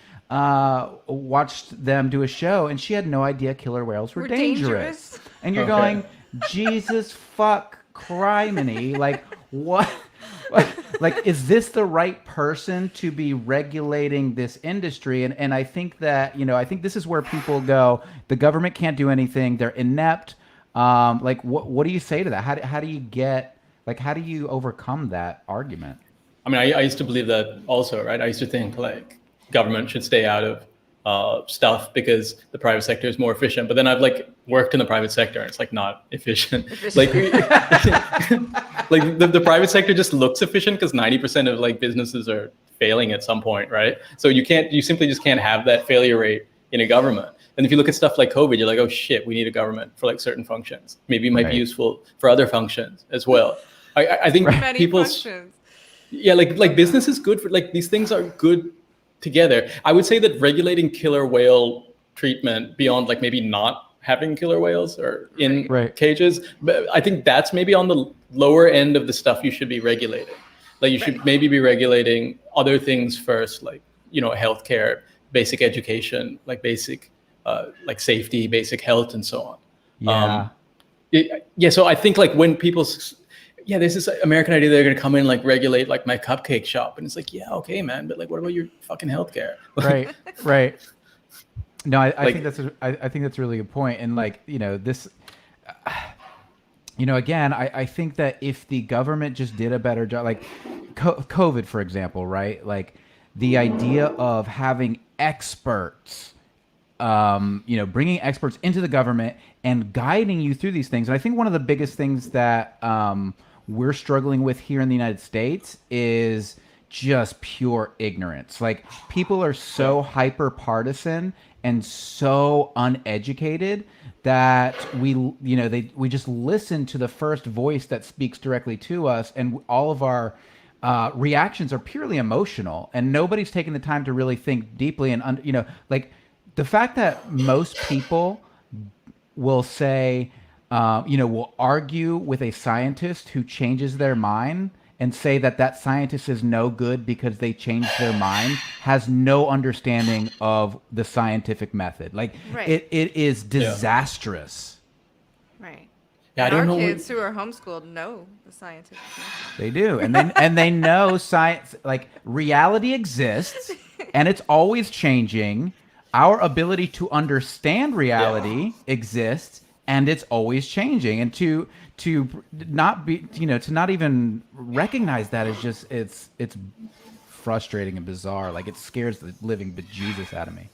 them do a show, and she had no idea killer whales were dangerous. And you're going, Jesus fuck criminy, what? Is this the right person to be regulating this industry? And I think that, I think this is where people go, the government can't do anything, they're inept. What do you say to that? How do you get, how do you overcome that argument? I mean, I used to believe that also, right? I used to think government should stay out of stuff because the private sector is more efficient. But then I've worked in the private sector, and it's not efficient. The private sector just looks efficient because 90% of businesses are failing at some point, right? So you simply just can't have that failure rate in a government. And if you look at stuff like COVID, you're like, oh shit, we need a government for like certain functions. Maybe it might be useful for other functions as well. I think people's like business is good for like these things are good together. I would say that regulating killer whale treatment beyond like maybe not having killer whales or in cages, but I think that's maybe on the lower end of the stuff you should be regulating. Like you should maybe be regulating other things first, like, you know, healthcare, basic education, like basic like safety, basic health, and so on. So I think like when people there's this American idea they're going to come in like regulate like my cupcake shop, and it's like, yeah, okay, man, but like what about your fucking healthcare? Right. No, I think that's a really good point. And like, you know, this, you know, again, I think that if the government just did a better job, like COVID, for example, right? Like the idea of having experts, you know, bringing experts into the government and guiding you through these things. And I think one of the biggest things that we're struggling with here in the United States is just pure ignorance. Like people are so hyper partisan and so uneducated that we just listen to the first voice that speaks directly to us, and all of our reactions are purely emotional, and nobody's taking the time to really think deeply. And you know, like the fact that most people will say, will argue with a scientist who changes their mind and say that scientist is no good because they changed their mind, has no understanding of the scientific method. Like it is disastrous. Right. Yeah, and I don't know. Kids who are homeschooled know the scientific method. They do, and they know science. Like reality exists, and it's always changing. Our ability to understand reality exists, and it's always changing. And to not be, to not even recognize that is just, it's frustrating and bizarre. Like it scares the living bejesus out of me.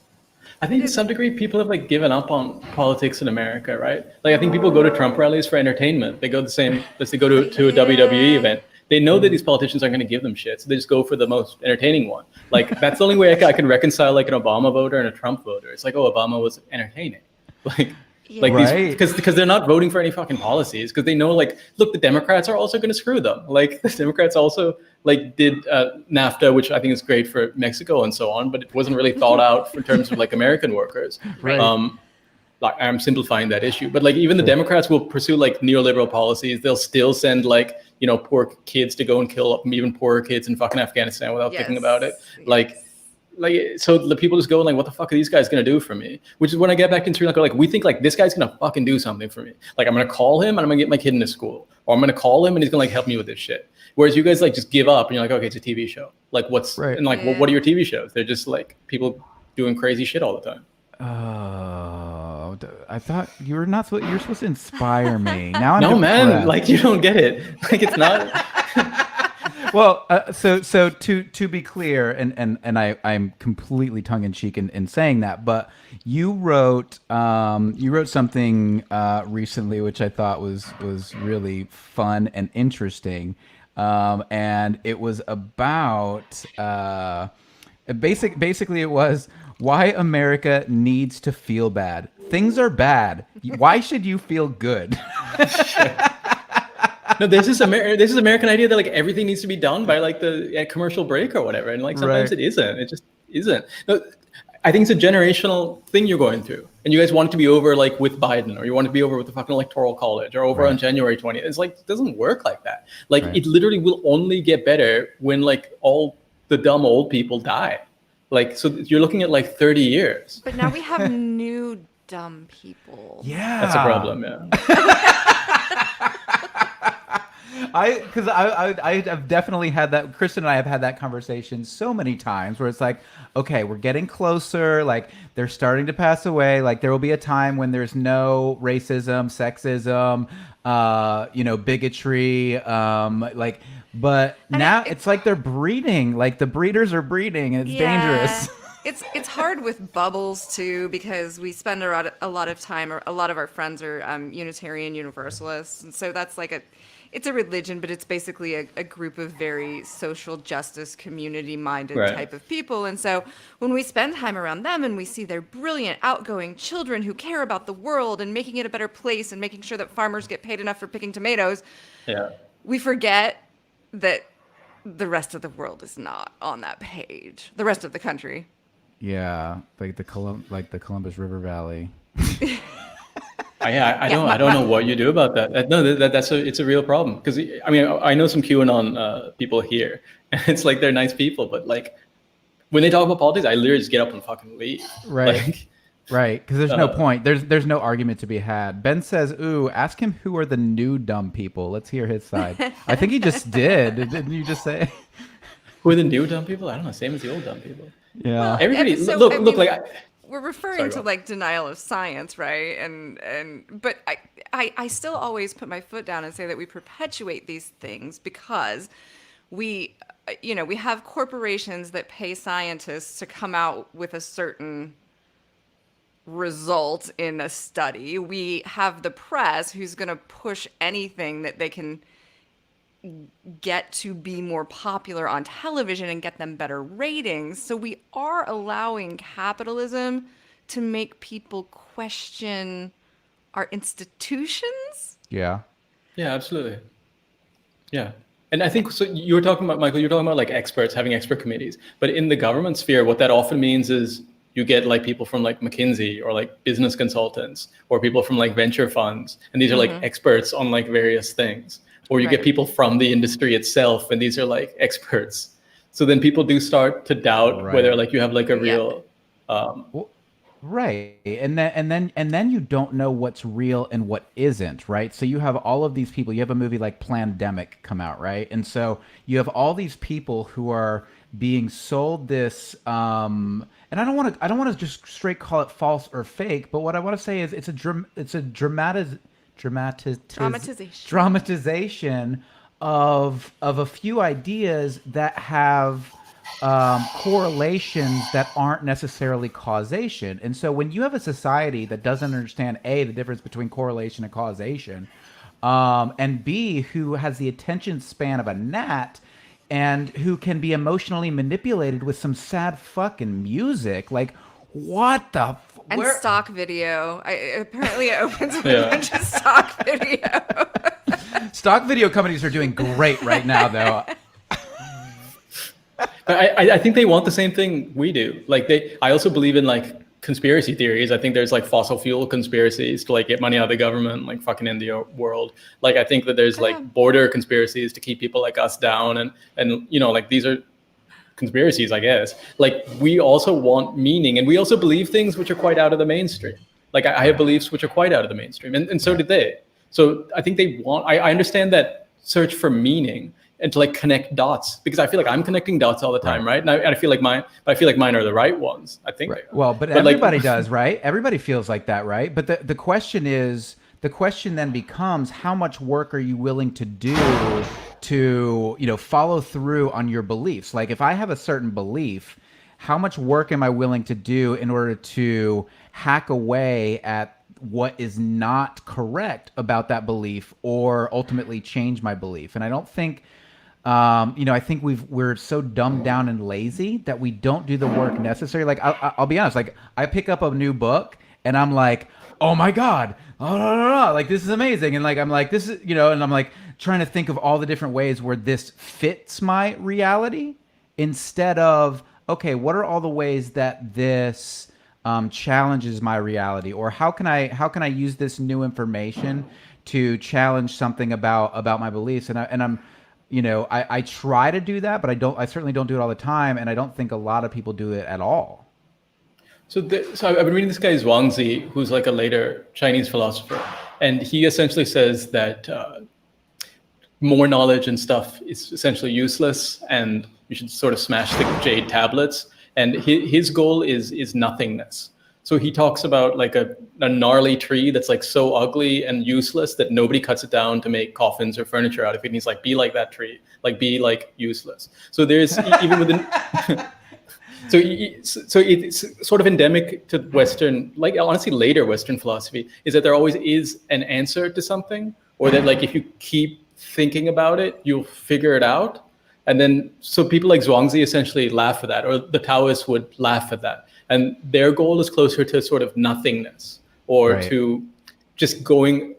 I think to some degree people have like given up on politics in America, right? Like I think people go to Trump rallies for entertainment. They go the same as they go to a WWE event. They know that these politicians aren't going to give them shit, so they just go for the most entertaining one. Like that's the only way I can reconcile like an Obama voter and a Trump voter. It's like, oh, Obama was entertaining, because they're not voting for any fucking policies, because they know like, look, the Democrats are also going to screw them. Like the Democrats also like did NAFTA, which I think is great for Mexico and so on, but it wasn't really thought out in terms of like American workers. Like I'm simplifying that issue, but like even the Democrats will pursue like neoliberal policies. They'll still send like, poor kids to go and kill even poorer kids in fucking Afghanistan without thinking about it. Like so the people just go like, what the fuck are these guys gonna do for me? Which is when I get back in Sri Lanka, like we think like this guy's gonna fucking do something for me. Like I'm gonna call him and I'm gonna get my kid into school, or I'm gonna call him and he's gonna like help me with this shit. Whereas you guys like just give up and you're like, okay, it's a TV show. Like and like what are your TV shows? They're just like people doing crazy shit all the time. Oh, I thought you were not. You're supposed to inspire me. Now I'm no, man. Like you don't get it. Like it's not. Well, so to be clear, and I'm completely tongue in cheek in saying that, but you wrote something recently which I thought was really fun and interesting, and it was about basically it was why America needs to feel bad. Things are bad. Why should you feel good? No, there's this American idea that like everything needs to be done by like the commercial break or whatever, and like sometimes it isn't. It just isn't. No, I think it's a generational thing you're going through, and you guys want it to be over like with Biden, or you want it to be over with the fucking Electoral College, or over on January 20th. It's like it doesn't work like that. Like it literally will only get better when like all the dumb old people die. Like so, you're looking at like 30 years. But now we have new dumb people. Yeah, that's a problem. Yeah. I've definitely had that. Kristen and I have had that conversation so many times where it's like, okay, we're getting closer. Like they're starting to pass away. Like there will be a time when there's no racism, sexism, bigotry. But now it's like they're breeding. Like the breeders are breeding, and it's dangerous. It's hard with bubbles too, because we spend a lot of time, or a lot of our friends are Unitarian Universalists, and so that's like it's a religion, but it's basically a group of very social justice, community-minded Right. type of people. And so when we spend time around them and we see their brilliant, outgoing children who care about the world and making it a better place and making sure that farmers get paid enough for picking tomatoes, Yeah. we forget that the rest of the world is not on that page. The rest of the country. Yeah, like the Columbus River Valley. I don't know what you do about that. No, it's a real problem, because I mean, I know some QAnon people here, and it's like they're nice people, but like when they talk about politics, I literally just get up and fucking leave. Right. Like, Right, because there's no point. There's no argument to be had. Ben says, "Ooh, ask him who are the new dumb people. Let's hear his side." I think he just did. Didn't you just say? who are the new dumb people? I don't know. Same as the old dumb people. Yeah. Everybody, So, look, I look. mean, Like, we're referring Sorry, to go on. like denial of science, right? But I still always put my foot down and say that we perpetuate these things because we have corporations that pay scientists to come out with a certain result in a study. We have the press who's going to push anything that they can get to be more popular on television and get them better ratings. So we are allowing capitalism to make people question our institutions. Yeah. yeah, absolutely. Yeah. And I think, so you were talking about, Michael, you're talking about like experts, having expert committees. But in the government sphere, what that often means is you get like people from like McKinsey or like business consultants or people from like venture funds. And these are like experts on like various things. Or you get Right. people from the industry itself, and these are like experts. So then people do start to doubt Right. whether like you have like a real, Right. And then you don't know what's real and what isn't, right? So you have all of these people. You have a movie like Plandemic come out, right? And so you have all these people who are being sold this and I don't want to just straight call it false or fake, but what I want to say is it's a dramatization of a few ideas that have correlations that aren't necessarily causation. And so when you have a society that doesn't understand A, the difference between correlation and causation, and B, who has the attention span of a gnat, and who can be emotionally manipulated with some sad fucking music, like what the And stock video. Apparently it opens with Yeah. a bunch of stock video. Stock video companies are doing great right now, though. But I think they want the same thing we do. Like I also believe in like conspiracy theories. I think there's like fossil fuel conspiracies to like get money out of the government, like fucking in the world. Like I think that there's like border conspiracies to keep people like us down, and you know, like these are conspiracies, I guess. Like we also want meaning, and we also believe things which are quite out of the mainstream. Like I have beliefs which are quite out of the mainstream, and so did they. So I think they want. I understand that search for meaning and to like connect dots, because I feel like I'm connecting dots all the time, right? And I feel like mine are the right ones. I think. Right. Well, but like- everybody does, right? Everybody feels like that, right? But the question then becomes, how much work are you willing to do to, follow through on your beliefs? Like if I have a certain belief, how much work am I willing to do in order to hack away at what is not correct about that belief, or ultimately change my belief? And I don't think, I think we're so dumbed down and lazy that we don't do the work necessary. Like I'll be honest, like I pick up a new book and I'm like, oh my God, oh no, like this is amazing. And like, I'm like, this is, and I'm like trying to think of all the different ways where this fits my reality, instead of, okay, what are all the ways that this challenges my reality, or how can I use this new information to challenge something about my beliefs? And I'm, I try to do that, but I certainly don't do it all the time, and I don't think a lot of people do it at all. So I've been reading this guy Zhuangzi, who's like a later Chinese philosopher, and he essentially says that more knowledge and stuff is essentially useless, and you should sort of smash the jade tablets. And his goal is nothingness. So he talks about like a gnarly tree that's like so ugly and useless that nobody cuts it down to make coffins or furniture out of it. And he's like, be like that tree, like be like useless. So there's even within. So it's sort of endemic to Western, like honestly later Western philosophy, is that there always is an answer to something, or that like if you keep thinking about it, you'll figure it out. And then, so people like Zhuangzi essentially laugh at that, or the Taoists would laugh at that. And their goal is closer to sort of nothingness, or to just going,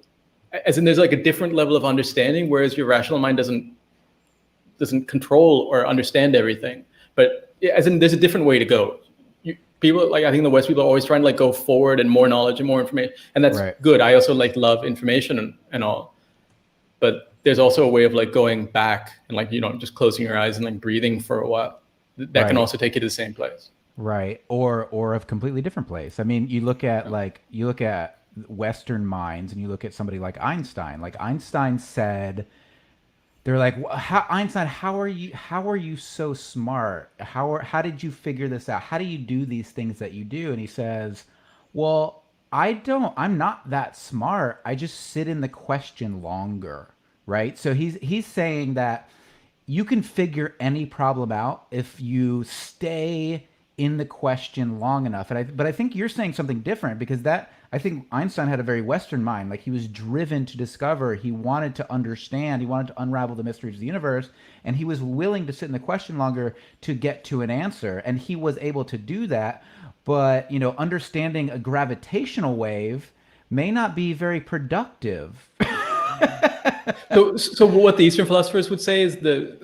as in there's like a different level of understanding, whereas your rational mind doesn't control or understand everything. But as in there's a different way to go. People, like, I think the West people are always trying to like go forward and more knowledge and more information. And that's good. I also like love information and all. But there's also a way of like going back and like, just closing your eyes and like breathing for a while. That can also take you to the same place. Right. Or a completely different place. I mean, you look at Western minds and you look at somebody like Einstein. Like Einstein said, they're like, Einstein, how are you so smart? How did you figure this out? How do you do these things that you do? And he says, well, I'm not that smart. I just sit in the question longer. Right. So he's saying that you can figure any problem out if you stay in the question long enough. But I think you're saying something different, because I think Einstein had a very Western mind. Like, he was driven to discover. He wanted to understand. He wanted to unravel the mysteries of the universe. And he was willing to sit in the question longer to get to an answer. And he was able to do that. But, understanding a gravitational wave may not be very productive. So what the Eastern philosophers would say is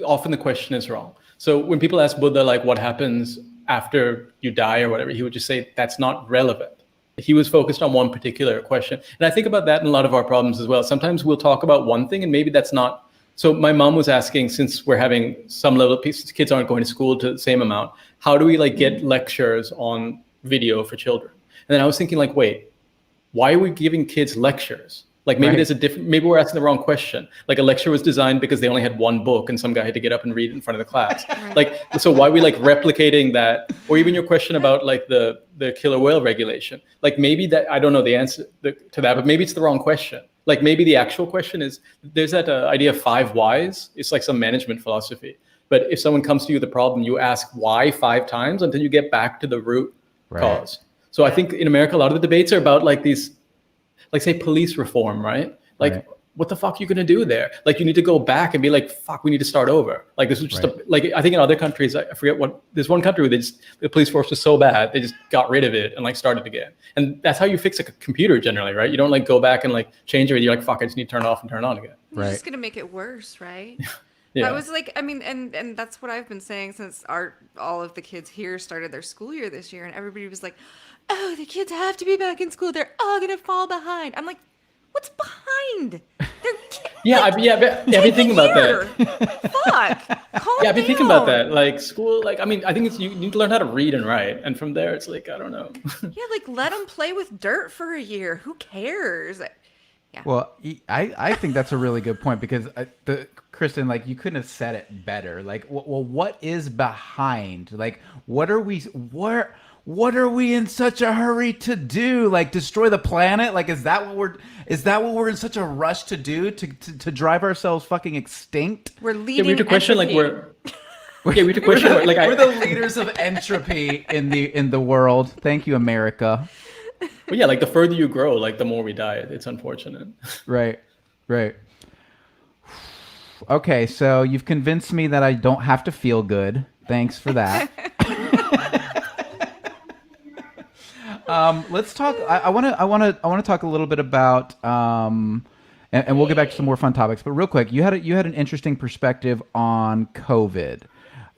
often the question is wrong. So when people ask Buddha, like, what happens after you die or whatever, he would just say, that's not relevant. He was focused on one particular question. And I think about that in a lot of our problems as well. Sometimes we'll talk about one thing and maybe that's not. So my mom was asking, since we're having some level of kids aren't going to school to the same amount, how do we like get lectures on video for children? And then I was thinking, like, wait, why are we giving kids lectures? Like, maybe there's maybe we're asking the wrong question. Like, a lecture was designed because they only had one book and some guy had to get up and read it in front of the class. Like, so why are we like replicating that? Or even your question about like the killer whale regulation. Like, maybe that, I don't know the answer to that, but maybe it's the wrong question. Like, maybe the actual question is, there's that idea of 5 whys. It's like some management philosophy. But if someone comes to you with a problem, you ask why 5 times until you get back to the root cause. So I think in America, a lot of the debates are about like these, like, say, police reform, right? Like, what the fuck are you going to do there? Like, you need to go back and be like, fuck, we need to start over. Like, this was just like, I think in other countries, I forget there's one country where the police force was so bad, they just got rid of it and like started again. And that's how you fix a computer generally, right? You don't like go back and like change it. You're like, fuck, I just need to turn it off and turn it on again. You're just going to make it worse, right? Yeah. That was like, I mean, and that's what I've been saying since all of the kids here started their school year this year. And everybody was like, oh, the kids have to be back in school. They're all going to fall behind. I'm like, what's behind? I've been thinking about that. Fuck. Calm I've been thinking about that. Like, school, like, I mean, I think you need to learn how to read and write. And from there, it's like, I don't know. Like, let them play with dirt for a year. Who cares? Yeah. Well, I think that's a really good point, because Kristen, like, you couldn't have said it better. Like, well, what is behind? Like, what are we in such a hurry to do? Like, destroy the planet? Like, is that what we're in such a rush to do, to drive ourselves fucking extinct? We're leading. We have to question entropy. we have to question we're the leaders of entropy in the world. Thank you, America. But yeah, like, the further you grow, like, the more we die. It's unfortunate. Right. Okay, so you've convinced me that I don't have to feel good. Thanks for that. Let's talk. I want to talk a little bit about, and we'll get back to some more fun topics. But real quick, you had an interesting perspective on COVID,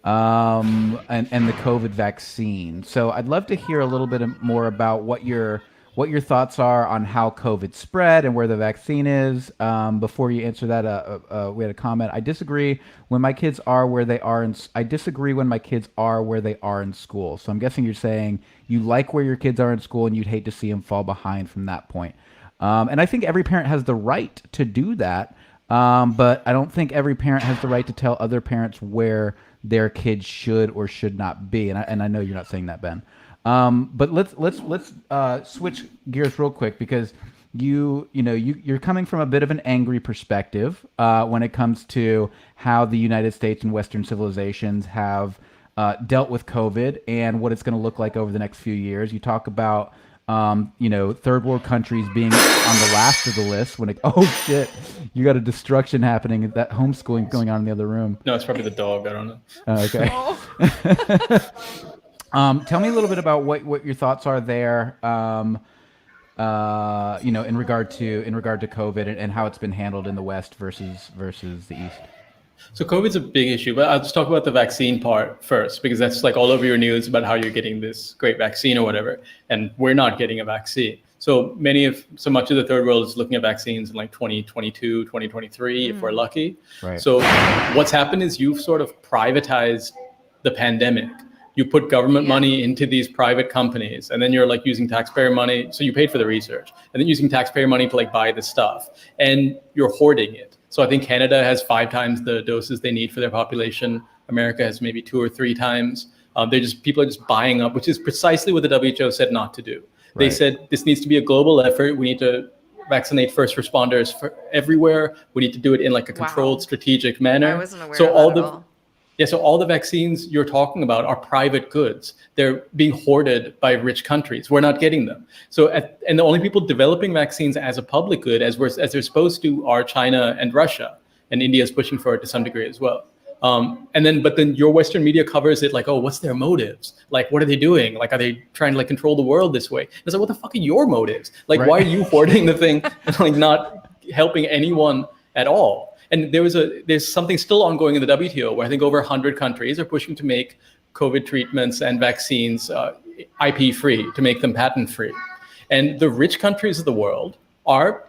and the COVID vaccine. So Had love to hear a little bit more about what your thoughts are on how COVID spread and where the vaccine is. Before you answer that, we had a comment. I disagree when my kids are where they are in school. So I'm guessing you're saying you like where your kids are in school and you'd hate to see them fall behind from that point. And I think every parent has the right to do that. But I don't think every parent has the right to tell other parents where their kids should or should not be. And I know you're not saying that, Ben. But let's switch gears real quick, because you're coming from a bit of an angry perspective when it comes to how the United States and Western civilizations have dealt with COVID and what it's going to look like over the next few years. You talk about third world countries being on the last of the list when oh shit, you got a destruction happening, that homeschooling going on in the other room. No, it's probably the dog. I don't know. Okay. Tell me a little bit about what your thoughts are there, in regard to COVID and how it's been handled in the West versus the East. So COVID's a big issue, but I'll just talk about the vaccine part first, because that's like all over your news about how you're getting this great vaccine or whatever, and we're not getting a vaccine. So much of the third world is looking at vaccines in like 2022, 2023, if we're lucky. Right. So what's happened is you've sort of privatized the pandemic. You put government money into these private companies, and then you're like using taxpayer money. So you paid for the research, and then using taxpayer money to like buy the stuff, and you're hoarding it. So I think Canada has 5 times the doses they need for their population. America has maybe 2 or 3 times. People are just buying up, which is precisely what the WHO said not to do. They said this needs to be a global effort. We need to vaccinate first responders everywhere. We need to do it in like a controlled, strategic manner. I wasn't aware of that at all. Yeah, so all the vaccines you're talking about are private goods. They're being hoarded by rich countries. We're not getting them. And the only people developing vaccines as a public good, as they're supposed to, are China and Russia. And India is pushing for it to some degree as well. But then your Western media covers it like, oh, what's their motives? Like, what are they doing? Like, are they trying to like control the world this way? And it's like, what the fuck are your motives? Like, why are you hoarding the thing and like not helping anyone at all? And there's something still ongoing in the WTO where I think over 100 countries are pushing to make COVID treatments and vaccines IP free, to make them patent free. And the rich countries of the world are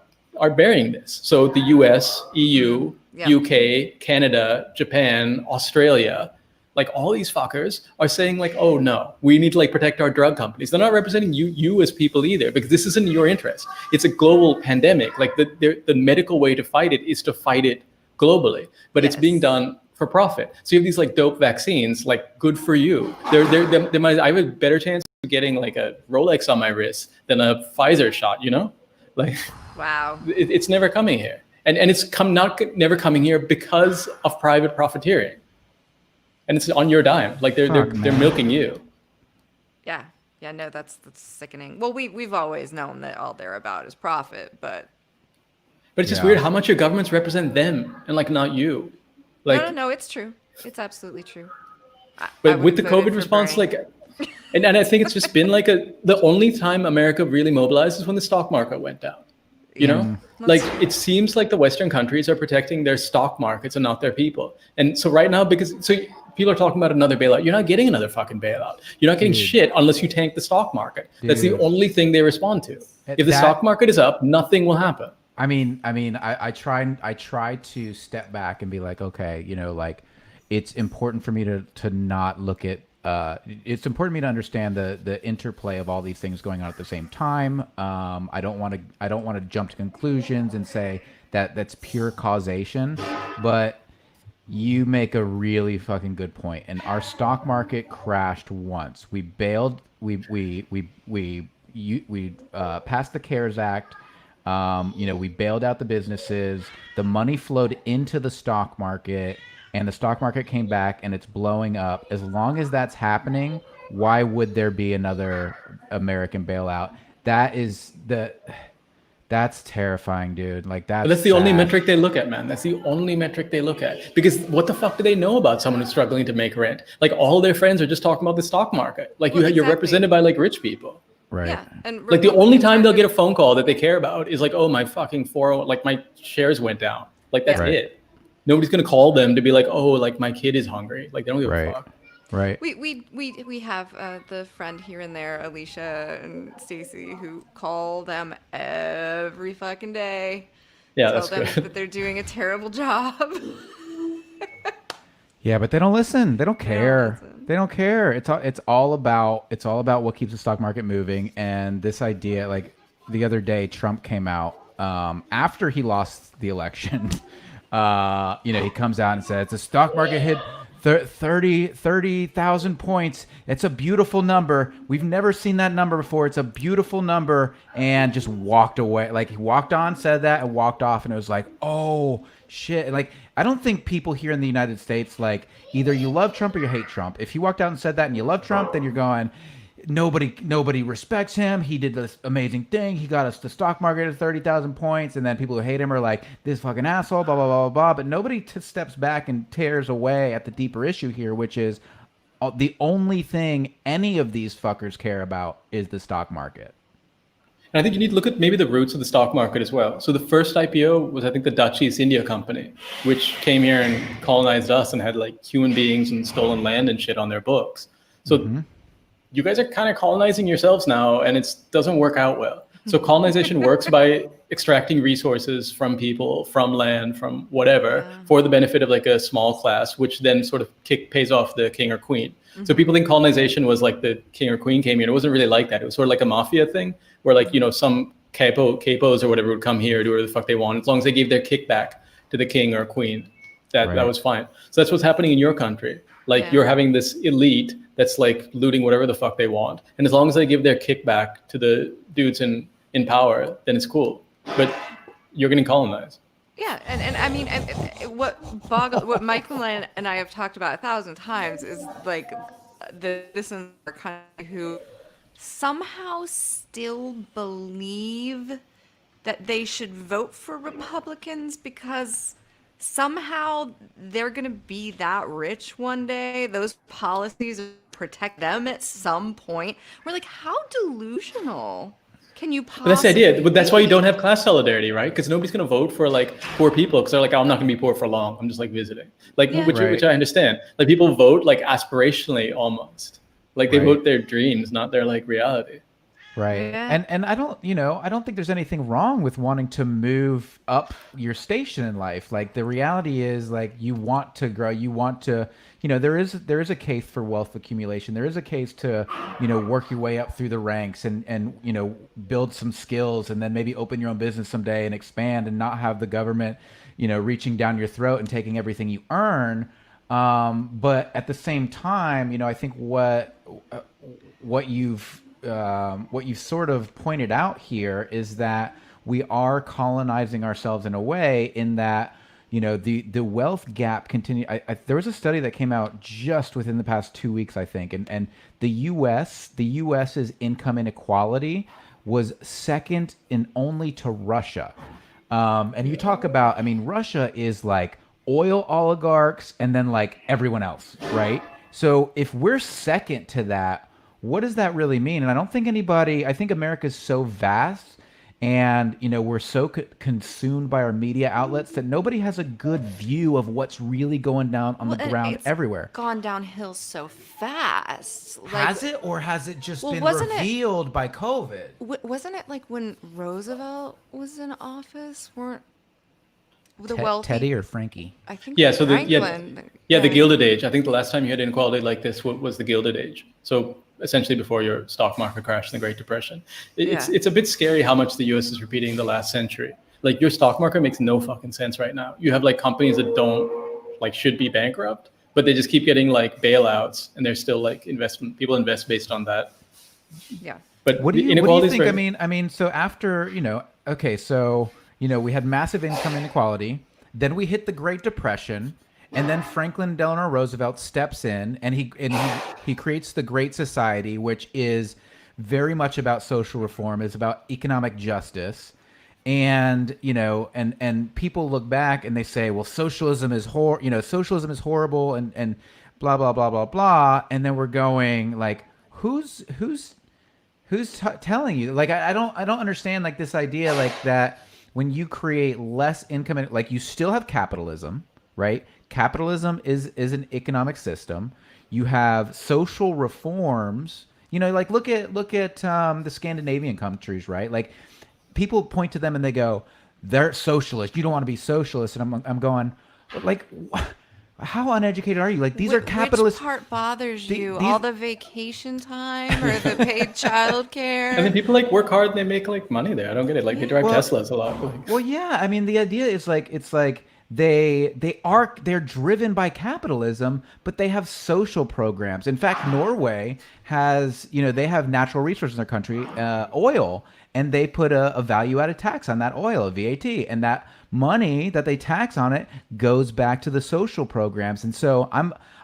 bearing this. So the US, EU, UK, Canada, Japan, Australia, like all these fuckers are saying like, oh no, we need to like protect our drug companies. They're not representing you as people either, because this isn't in your interest. It's a global pandemic. Like the medical way to fight it is to fight it globally, but it's being done for profit. So you have these like dope vaccines, like good for you. I have a better chance of getting like a Rolex on my wrist than a Pfizer shot, Like, wow. It's never coming here. And it's never coming here because of private profiteering. And it's on your dime. Like they're milking you. Yeah. Yeah, no, that's sickening. Well, we've always known that all they're about is profit, but it's just weird how much your governments represent them and like not you. Like no, it's true. It's absolutely true. But with the COVID response, like, and I think it's just been like the only time America really mobilized is when the stock market went down. You know, like it seems like the Western countries are protecting their stock markets and not their people. And so right now, people are talking about another bailout. You're not getting another fucking bailout. You're not getting shit unless you tank the stock market. That's the only thing they respond to. If the stock market is up, nothing will happen. I try to step back and be like, okay, like it's important for me to not look at it's important for me to understand the interplay of all these things going on at the same time. I don't want to jump to conclusions and say that that's pure causation, but you make a really fucking good point. And our stock market crashed once. We bailed. We passed the CARES Act. We bailed out the businesses. The money flowed into the stock market, and the stock market came back, and it's blowing up. As long as that's happening, why would there be another American bailout? That's terrifying, dude. Like that's the only metric they look at, man. That's the only metric they look at. Because what the fuck do they know about someone who's struggling to make rent? Like all their friends are just talking about the stock market. Like you're represented by like rich people. Right. Yeah. And like the only time they'll get a phone call that they care about is like, oh, my fucking 401, like my shares went down. Like that's it. Nobody's gonna call them to be like, oh, like my kid is hungry. Like they don't give a fuck. Right. We have the friend here and there, Alicia and Stacy, who call them every fucking day. Yeah, tell that's them good. that they're doing a terrible job. Yeah, but they don't listen. They don't care. They don't care. It's all about what keeps the stock market moving. And this idea, like the other day, Trump came out after he lost the election. He comes out and says the stock market hit 30,000 points. It's a beautiful number. We've never seen that number before. It's a beautiful number, and just walked away. Like he walked on, said that, and walked off. And it was like, oh shit. Like I don't think people here in the United States, like either you love Trump or you hate Trump. If he walked out and said that and you love Trump, then you're going, nobody respects him. He did this amazing thing. He got us the stock market at 30,000 points, and then people who hate him are like, this fucking asshole, blah blah blah blah blah. But nobody steps back and tears away at the deeper issue here, which is the only thing any of these fuckers care about is the stock market. And I think you need to look at maybe the roots of the stock market as well. So the first IPO was, I think, the Dutch East India Company, which came here and colonized us and had like human beings and stolen land and shit on their books. So you guys are kind of colonizing yourselves now, and it doesn't work out well. So colonization works by extracting resources from people, from land, from whatever, for the benefit of like a small class, which then sort of pays off the king or queen. So people think colonization was like the king or queen came here. It wasn't really like that. It was sort of like a mafia thing where like, some capos or whatever would come here, do whatever the fuck they want. As long as they gave their kickback to the king or queen, that was fine. So that's what's happening in your country. Like you're having this elite that's like looting whatever the fuck they want. And as long as they give their kickback to the dudes in power, then it's cool. But you're getting colonized. Yeah, and I mean, what Michael and I have talked about 1,000 times is like this is our country who somehow still believe that they should vote for Republicans because somehow they're going to be that rich one day. Those policies protect them at some point. We're like, how delusional can you possibly But that's the idea. But that's why you don't have class solidarity, right? Because nobody's going to vote for like poor people because they're like, oh, I'm not going to be poor for long. I'm just like visiting. Like, which I understand. Like people vote like aspirationally almost. Like they vote their dreams, not their like reality. Right. Yeah. And I don't think there's anything wrong with wanting to move up your station in life. Like the reality is like you want to grow, you want to, there is a case for wealth accumulation. There is a case to, work your way up through the ranks and build some skills and then maybe open your own business someday and expand and not have the government, reaching down your throat and taking everything you earn. But at the same time, I think what you've sort of pointed out here is that we are colonizing ourselves in a way in that, the wealth gap continue. There was a study that came out just within the past 2 weeks, I think, and the U.S.'s income inequality was second in only to Russia. And you talk about, Russia is like oil oligarchs and then like everyone else, right? So if we're second to that, what does that really mean? And I think America's so vast and, we're so consumed by our media outlets that nobody has a good view of what's really going down on the ground everywhere. Gone downhill so fast. Has it, or has it just been revealed by COVID? Wasn't it like when Roosevelt was in office? Weren't the wealthy Teddy or Frankie? I think so Franklin. The Gilded Age. I think the last time you had inequality like this was the Gilded Age. So essentially before your stock market crash in the Great Depression. It's a bit scary how much the US is repeating the last century. Like your stock market makes no fucking sense right now. You have like companies that should be bankrupt, but they just keep getting like bailouts and they're still like people invest based on that. Yeah. But what do you think? So after, we had massive income inequality, then we hit the Great Depression. And then Franklin Delano Roosevelt steps in and he creates the Great Society, which is very much about social reform, is about economic justice. And, and people look back and they say, well, socialism is horrible and blah, blah, blah, blah, blah. And then we're going like, who's telling you? Like, I don't understand like this idea like that when you create less income, like you still have capitalism, right? Capitalism is an economic system. You have social reforms. Like look at the Scandinavian countries, right? Like people point to them and they go, "They're socialist. You don't want to be socialist." And I'm going, like, how uneducated are you? Like these are capitalist. Which part bothers you? All the vacation time or the paid childcare? And then people like work hard and they make like money there. I don't get it. Like they drive Teslas a lot. Well, yeah. The idea is like it's like. They're driven by capitalism, but they have social programs. In fact, Norway has, they have natural resources in their country, oil, and they put a value-added tax on that oil, a VAT, and that money that they tax on it goes back to the social programs. And so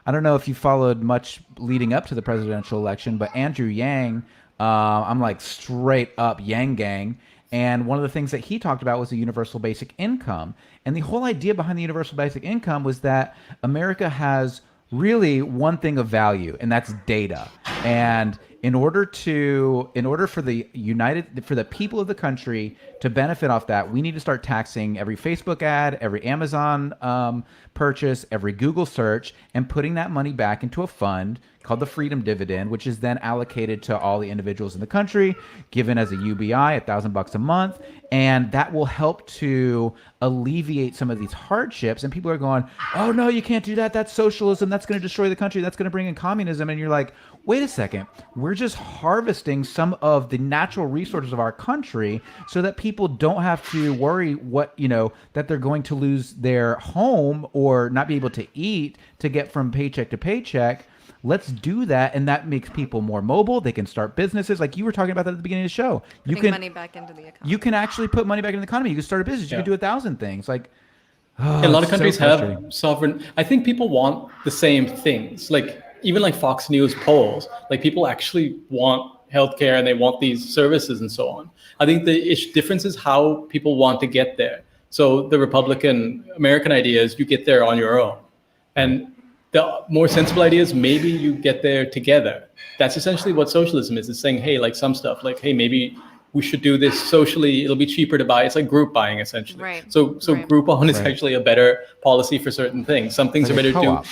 I don't know if you followed much leading up to the presidential election, but Andrew Yang, I'm like straight up Yang gang. And one of the things that he talked about was the universal basic income. And the whole idea behind the universal basic income was that America has really one thing of value, and that's data. And in order for the people of the country to benefit off that, we need to start taxing every Facebook ad, every Amazon purchase, every Google search, and putting that money back into a fund called the Freedom Dividend, which is then allocated to all the individuals in the country, given as a UBI, $1,000 a month, and that will help to alleviate some of these hardships. And people are going, "Oh no, you can't do that. That's socialism. That's going to destroy the country. That's going to bring in communism." And you're like, "Wait a second. We're just harvesting some of the natural resources of our country so that people don't have to worry that they're going to lose their home or not be able to eat to get from paycheck to paycheck." Let's do that, and that makes people more mobile. They can start businesses, like you were talking about that at the beginning of the show. Putting money back into the economy. You can actually put money back in the economy. You can start a business. You can do 1,000 things. Like, a lot of it's so countries frustrating. have sovereign. I think people want the same things. Like even like Fox News polls, like people actually want healthcare and they want these services and so on. I think the difference is how people want to get there. So the Republican American idea is you get there on your own, and the more sensible idea is maybe you get there together. That's essentially what socialism is. It's saying, hey, like some stuff, like, hey, maybe we should do this socially. It'll be cheaper to buy. It's like group buying essentially. Right. So Right. group own is Right. actually a better policy for certain things. Some things Like are a better to do. co-op.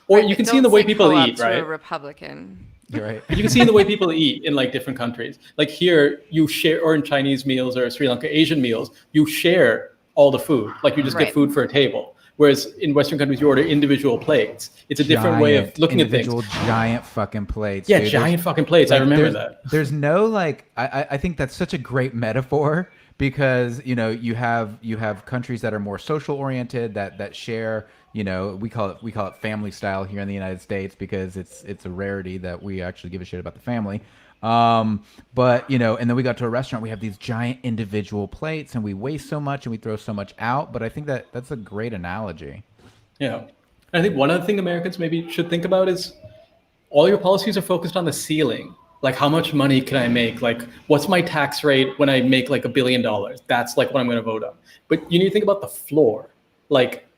Or Right, you but can see in the don't way say people co-op eat, to right? a Republican. You're right. You can see in the way people eat in like different countries. Like here, you share, or in Chinese meals or Sri Lanka Asian meals, you share all the food. Like you just get Right. food for a table. Whereas in Western countries, you order individual plates. It's a different way of looking at things. individual giant fucking plates. Yeah, dude. giant fucking plates. I Like, remember there's, that. There's no like I think that's such a great metaphor because you have countries that are more social oriented that share, we call it family style here in the United States because it's a rarity that we actually give a shit about the family. But and then we got to a restaurant, we have these giant individual plates and we waste so much and we throw so much out, but I think that's a great analogy. Yeah. I think one other thing Americans maybe should think about is all your policies are focused on the ceiling. Like how much money can I make? Like what's my tax rate when I make like $1 billion? That's like what I'm going to vote on. But you need to think about the floor. Like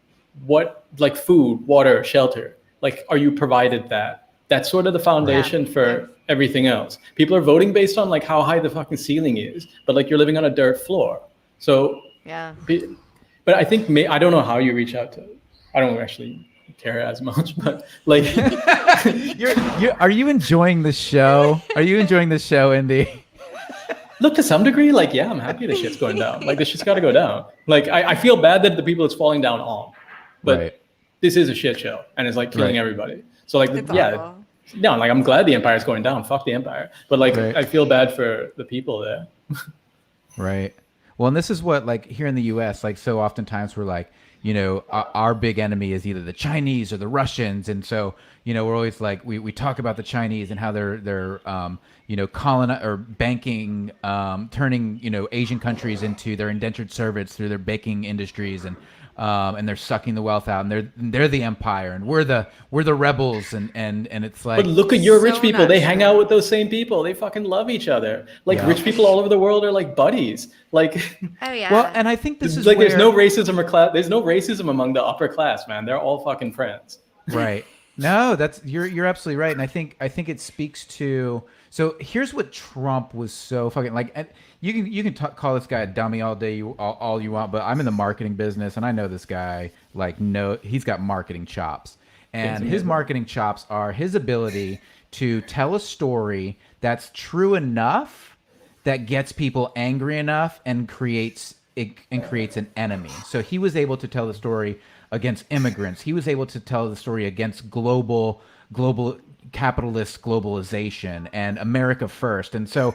what, like food, water, shelter. Like are you provided that? That's sort of the foundation for everything else. People are voting based on like how high the fucking ceiling is, but like you're living on a dirt floor. So Yeah. but I think I don't know how you reach out to. I don't actually care as much, but like, Are you enjoying the show? Are you enjoying the show, Indy? look, to some degree, like, yeah, I'm happy the shit's going down. Like, this shit's got to go down. Like, I feel bad that the people it's falling down on, but Right. this is a shit show and it's like killing Right. everybody. So like, It's yeah, awful. no, like I'm glad the empire's going down. Fuck the empire. But like, Right. I feel bad for the people there. Right. Well, and this is what, like, here in the U.S., like, so oftentimes we're like, our big enemy is either the Chinese or the Russians, and so we're always like, we talk about the Chinese and how they're banking, turning Asian countries into their indentured servants through their baking industries, and they're sucking the wealth out, and they're the empire, and we're the rebels, and it's like, But look at your So rich people. not They hang true. out with those same people. They fucking love each other. Like Yeah. rich people all over the world are like buddies. Like, Oh yeah. well, and I think this is like where, there's no racism or class. There's no racism among the upper class, man. They're all fucking friends. Right. No, you're absolutely right, and I think it speaks to. So here's what Trump was so fucking like. And you can call this guy a dummy all day, all you want, but I'm in the marketing business, and I know this guy. Like, no, he's got marketing chops, and his marketing chops are his ability to tell a story that's true enough that gets people angry enough and creates an enemy. So he was able to tell the story against immigrants. He was able to tell the story against global capitalist globalization and America first. And so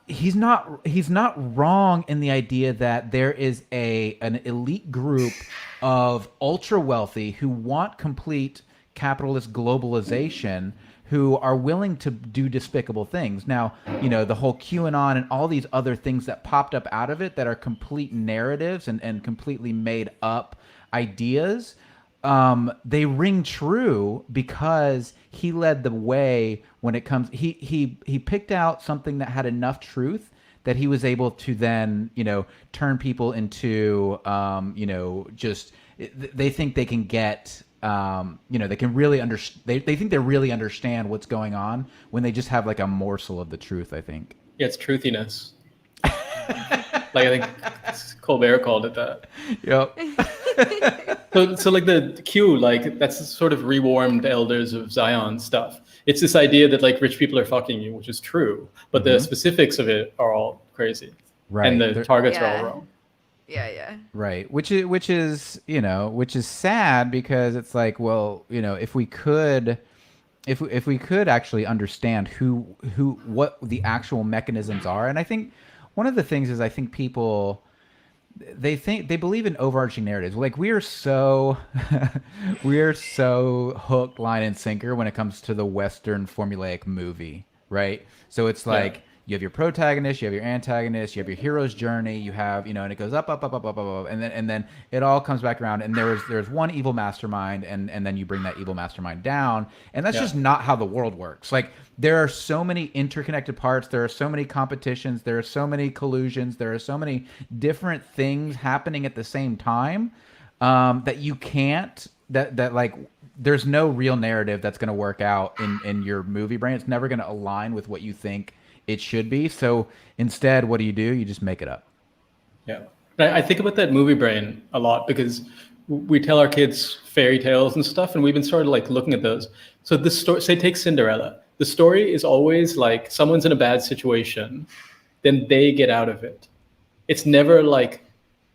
he's not wrong in the idea that there is an elite group of ultra wealthy who want complete capitalist globalization, who are willing to do despicable things. Now, the whole QAnon and all these other things that popped up out of it that are complete narratives and completely made up ideas, they ring true because he led the way when it comes. He picked out something that had enough truth that he was able to then, turn people into, just they think they can get, they can really understand. They think they really understand what's going on when they just have like a morsel of the truth, I think. Yeah, it's truthiness. Like I think Colbert called it that. Yep. So like the Q, like that's sort of rewarmed elders of Zion stuff. It's this idea that like rich people are fucking you, which is true, but the specifics of it are all crazy, Right. and the targets are all wrong. Yeah. Right. Which is sad because it's like, well, if we could actually understand what the actual mechanisms are. And I think one of the things is I think people they believe in overarching narratives. Like we are so hook, line, and sinker when it comes to the Western formulaic movie, right? So it's like you have your protagonist, you have your antagonist, you have your hero's journey, you have, and it goes up, and then it all comes back around, and there's one evil mastermind, and then you bring that evil mastermind down, and that's just not how the world works. Like there are so many interconnected parts, there are so many competitions, there are so many collusions, there are so many different things happening at the same time that you can't that like there's no real narrative that's going to work out in your movie brain. It's never going to align with what you think it should be. So instead, what do? You just make it up. Yeah. I think about that movie brain a lot because we tell our kids fairy tales and stuff, and we've been sort of like looking at those. So the story, say take Cinderella. The story is always like someone's in a bad situation, then they get out of it. It's never like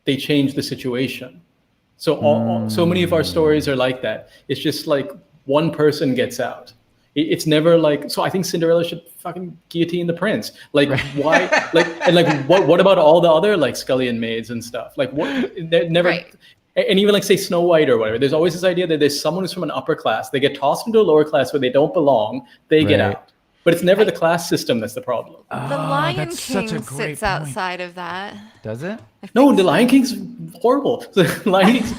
they change the situation. So so many of our stories are like that. It's just like one person gets out. It's never like, so I think Cinderella should fucking guillotine the prince. Like why, what about all the other like scullion maids and stuff? Like what, they're never, and even like say Snow White or whatever, there's always this idea that there's someone who's from an upper class, they get tossed into a lower class where they don't belong, they get out. But it's never the class system that's the problem. The Lion King sits outside of that. Does it? No, the Lion King's horrible. The Lion King's,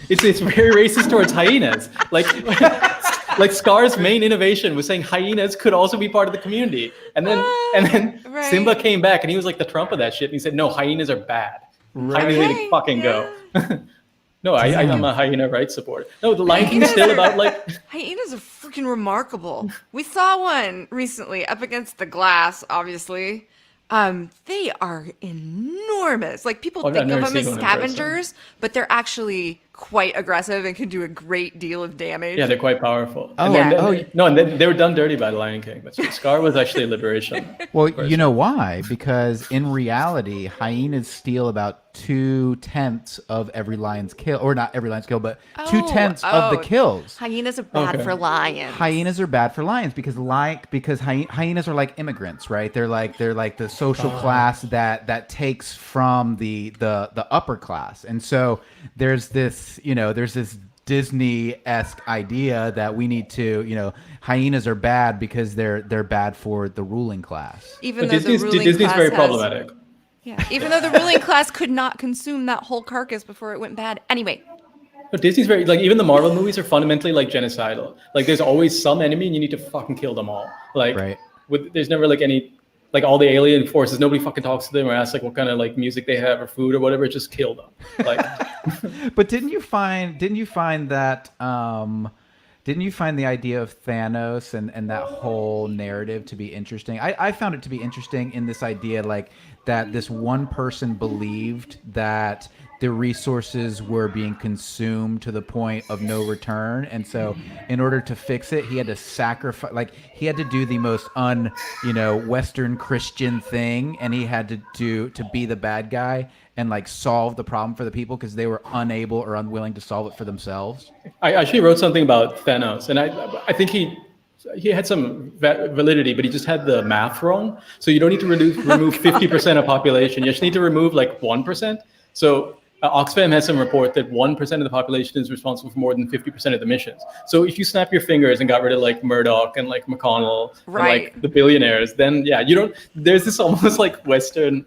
it's very racist towards hyenas. Like Scar's main innovation was saying hyenas could also be part of the community. And then Simba came back and he was like the Trump of that shit. And he said, no, hyenas are bad. Hyenas need to fucking go. No, I'm a hyena rights supporter. No, the Lion King's still about like... Hyenas are freaking remarkable. We saw one recently up against the glass, obviously. They are enormous. Like people think of them as scavengers, but they're actually quite aggressive and can do a great deal of damage. Yeah, they're quite powerful. And then they were done dirty by the Lion King. But Scar was actually a liberation. Well, you know why? Because in reality, hyenas steal about 2/10 of every lion's kill, or not every lion's kill, but 2/10 of the kills. Hyenas are bad for lions. Hyenas are bad for lions because hyenas are like immigrants, right? They're like the social class that takes from the upper class, and so there's this Disney-esque idea that we need to, hyenas are bad because they're bad for the ruling class. Even though Disney's very problematic. Yeah, even though the ruling class could not consume that whole carcass before it went bad. Anyway. But Disney's very, like, even the Marvel movies are fundamentally like genocidal. Like there's always some enemy and you need to fucking kill them all. Like there's never like any, like all the alien forces, nobody fucking talks to them or asks like what kind of like music they have or food or whatever, just kill them. Like But didn't you find that didn't you find the idea of Thanos and that whole narrative to be interesting? I found it to be interesting in this idea like that this one person believed that the resources were being consumed to the point of no return, and so in order to fix it, he had to sacrifice. Like he had to do the most Western Christian thing, and he had to be the bad guy and like solve the problem for the people because they were unable or unwilling to solve it for themselves. I actually wrote something about Thanos, and I think he had some validity, but he just had the math wrong. So you don't need to remove 50% of population. You just need to remove like 1%. So Oxfam has some report that 1% of the population is responsible for more than 50% of the emissions. So if you snap your fingers and got rid of like Murdoch and like McConnell and like the billionaires, then yeah, there's this almost like Western,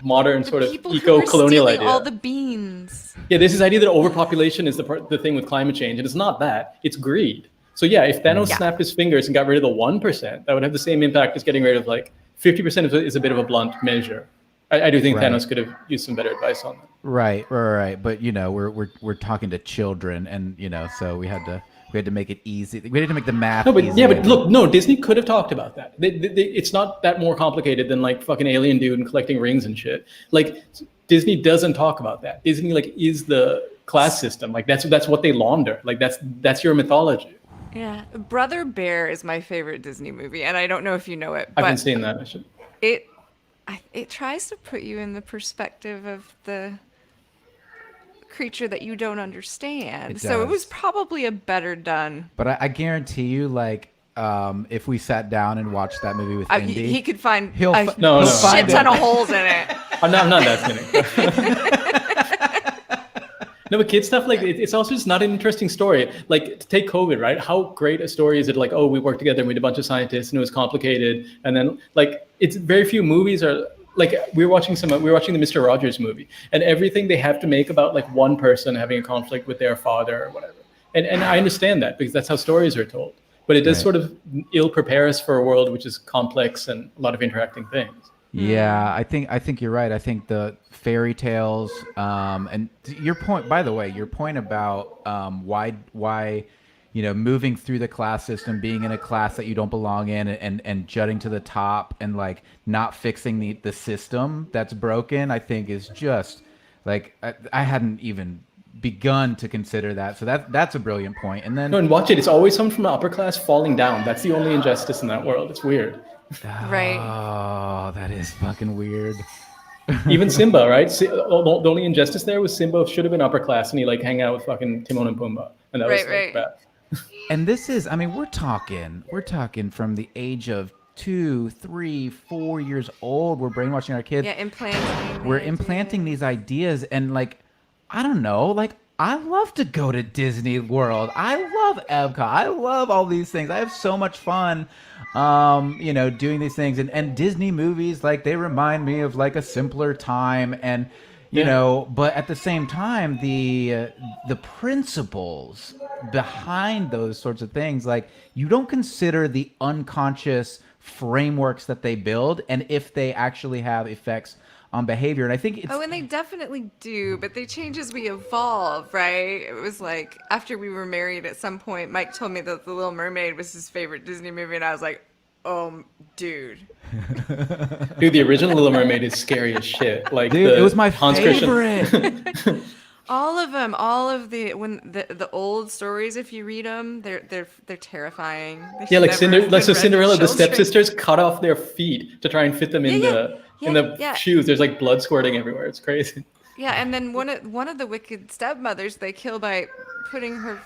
modern sort of People who are eco-colonial stealing idea. all the beans. Yeah, there's this idea that overpopulation is the thing with climate change, and it's not that. It's greed. So yeah, if Thanos snapped his fingers and got rid of the 1%, that would have the same impact as getting rid of like 50% is a bit of a blunt measure. I do think Thanos could have used some better advice on that. Right. But we're talking to children, and so we had to make it easy. We had to make the math. No, but easy. yeah, but look, no, Disney could have talked about that. It's not that more complicated than like fucking alien dude and collecting rings and shit. Like Disney doesn't talk about that. Disney like is the class system. Like that's what they launder. Like that's your mythology. Yeah, Brother Bear is my favorite Disney movie, and I don't know if you know it, I but haven't seen that. I should. It tries to put you in the perspective of the creature that you don't understand. So it was probably a better done. But I guarantee you, like, if we sat down and watched that movie with Indy, he could find he'll a find shit ton of holes in it. I'm not that cynical. No, but kid stuff, like, it's also just not an interesting story. Like, to take COVID, right? How great a story is it? Like, oh, we worked together and we had a bunch of scientists and it was complicated. And then, like, it's very few movies are, like, we were watching the Mr. Rogers movie. And everything they have to make about, like, one person having a conflict with their father or whatever. And I understand that because that's how stories are told. But it does sort of ill prepare us for a world which is complex and a lot of interacting things. Yeah, I think you're right. I think the fairy tales, and your point, by the way, your point about why moving through the class system, being in a class that you don't belong in, and jutting to the top, and like not fixing the system that's broken, I think is just like I hadn't even begun to consider that. So that's a brilliant point. And then no, and watch it. It's always someone from the upper class falling down. That's the only injustice in that world. It's weird. Right. Oh, that is fucking weird. Even Simba, right? The only injustice there was Simba should have been upper class, and he like hang out with fucking Timon and Pumbaa, and that was like, bad. And this is, I mean, we're talking from the age of 2, 3, 4 years old. We're brainwashing our kids. Yeah, implanting. We're implanting these ideas, and like, I don't know, like, I love to go to Disney World. I love Epcot. I love all these things. I have so much fun, doing these things. And Disney movies, like, they remind me of like a simpler time. And, but at the same time, the principles behind those sorts of things, like, you don't consider the unconscious frameworks that they build and if they actually have effects on behavior. And I think it's and they definitely do, but they change as we evolve, right? It was like after we were married at some point, Mike told me that The Little Mermaid was his favorite Disney movie, and I was like, oh, dude. Dude, the original Little Mermaid is scary as shit. Like, dude, it was my Hans favorite. All of them, all of the old stories, if you read them, they're terrifying. Yeah, like Cinderella, the stepsisters cut off their feet to try and fit them in the shoes. There's like blood squirting everywhere. It's crazy. Yeah, and then one of the wicked stepmothers they kill by putting her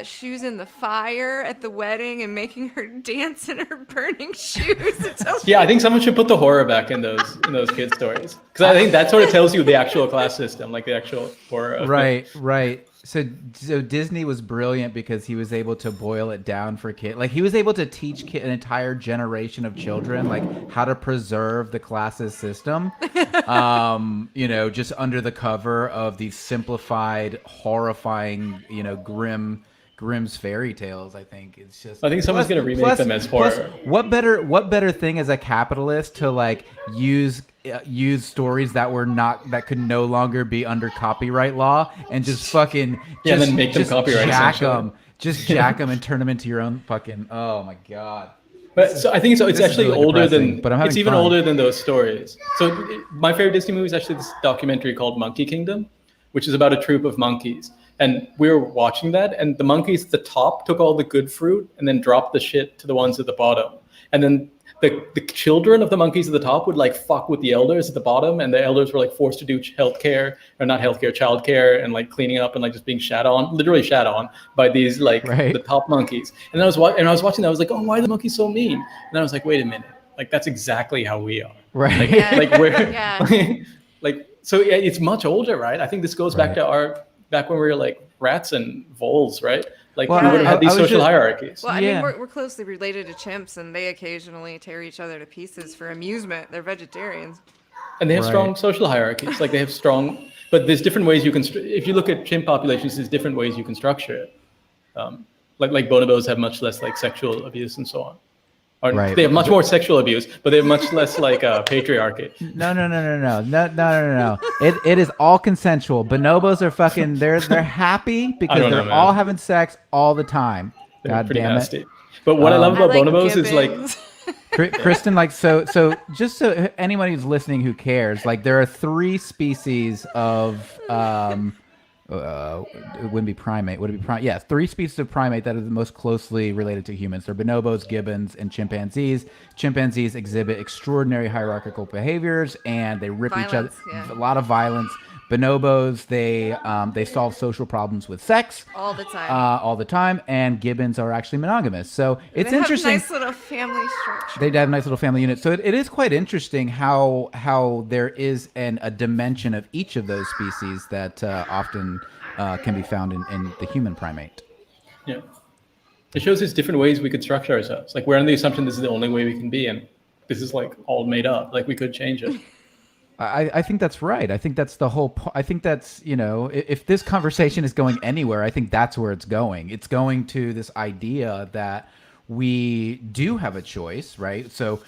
shoes in the fire at the wedding and making her dance in her burning shoes. I think someone should put the horror back in those kids' stories, because I think that sort of tells you the actual class system, like the actual horror of it. Right. So Disney was brilliant because he was able to boil it down for kids. Like, he was able to teach an entire generation of children like how to preserve the classist system. Just under the cover of these simplified, horrifying, Grimm's fairy tales. I think it's just. I think someone's gonna remake them as horror. What better thing as a capitalist to like use stories that could no longer be under copyright law and just fucking and then make them copyright, jack them and turn them into your own fucking. Oh my god. But so I think it's actually really older than. But it's even older than those stories. So my favorite Disney movie is actually this documentary called Monkey Kingdom, which is about a troop of monkeys. And we were watching that, and the monkeys at the top took all the good fruit and then dropped the shit to the ones at the bottom. And then the children of the monkeys at the top would like fuck with the elders at the bottom, and the elders were like forced to do childcare, and like cleaning up and like just being literally shat on by these like the top monkeys. And I was watching that, I was like, oh, why are the monkeys so mean? And I was like, wait a minute, like that's exactly how we are. Right. Like we're so yeah, it's much older, right? I think this goes back to back when we were like rats and voles, right? Like we would have had these social hierarchies. Well, I mean, we're closely related to chimps, and they occasionally tear each other to pieces for amusement. They're vegetarians. And they have Right. strong social hierarchies. Like they have strong, but there's different ways you can, if you look at chimp populations, there's different ways you can structure it. Like bonobos have much less like sexual abuse and so on. Or Right. they have much more sexual abuse, but they have much less like patriarchy. No. It is all consensual. Bonobos are fucking. They're happy because don't know, they're man. all having sex all the time. They're God pretty damn nasty. it. But what I love I about like bonobos is like, gibbons. Kristen, like, so just so anybody who's listening who cares, like, there are 3 species of it wouldn't be primate. Would it be primate? Yes, 3 species of primate that are the most closely related to humans. They're bonobos, gibbons, and chimpanzees. Chimpanzees exhibit extraordinary hierarchical behaviors, and they rip each other. Violence, yeah. A lot of violence. Bonobos, they solve social problems with sex All the time. all the time, and gibbons are actually monogamous. So it's they interesting. have nice little family structure. They have nice little family units. So it is quite interesting how there is a dimension of each of those species that often can be found in the human primate. yeah, it shows us different ways we could structure ourselves. Like we're under the assumption this is the only way we can be, and this is like all made up. Like we could change it. I think that's right. I think that's the whole. I think that's, if this conversation is going anywhere, I think that's where it's going. It's going to this idea that we do have a choice, right? So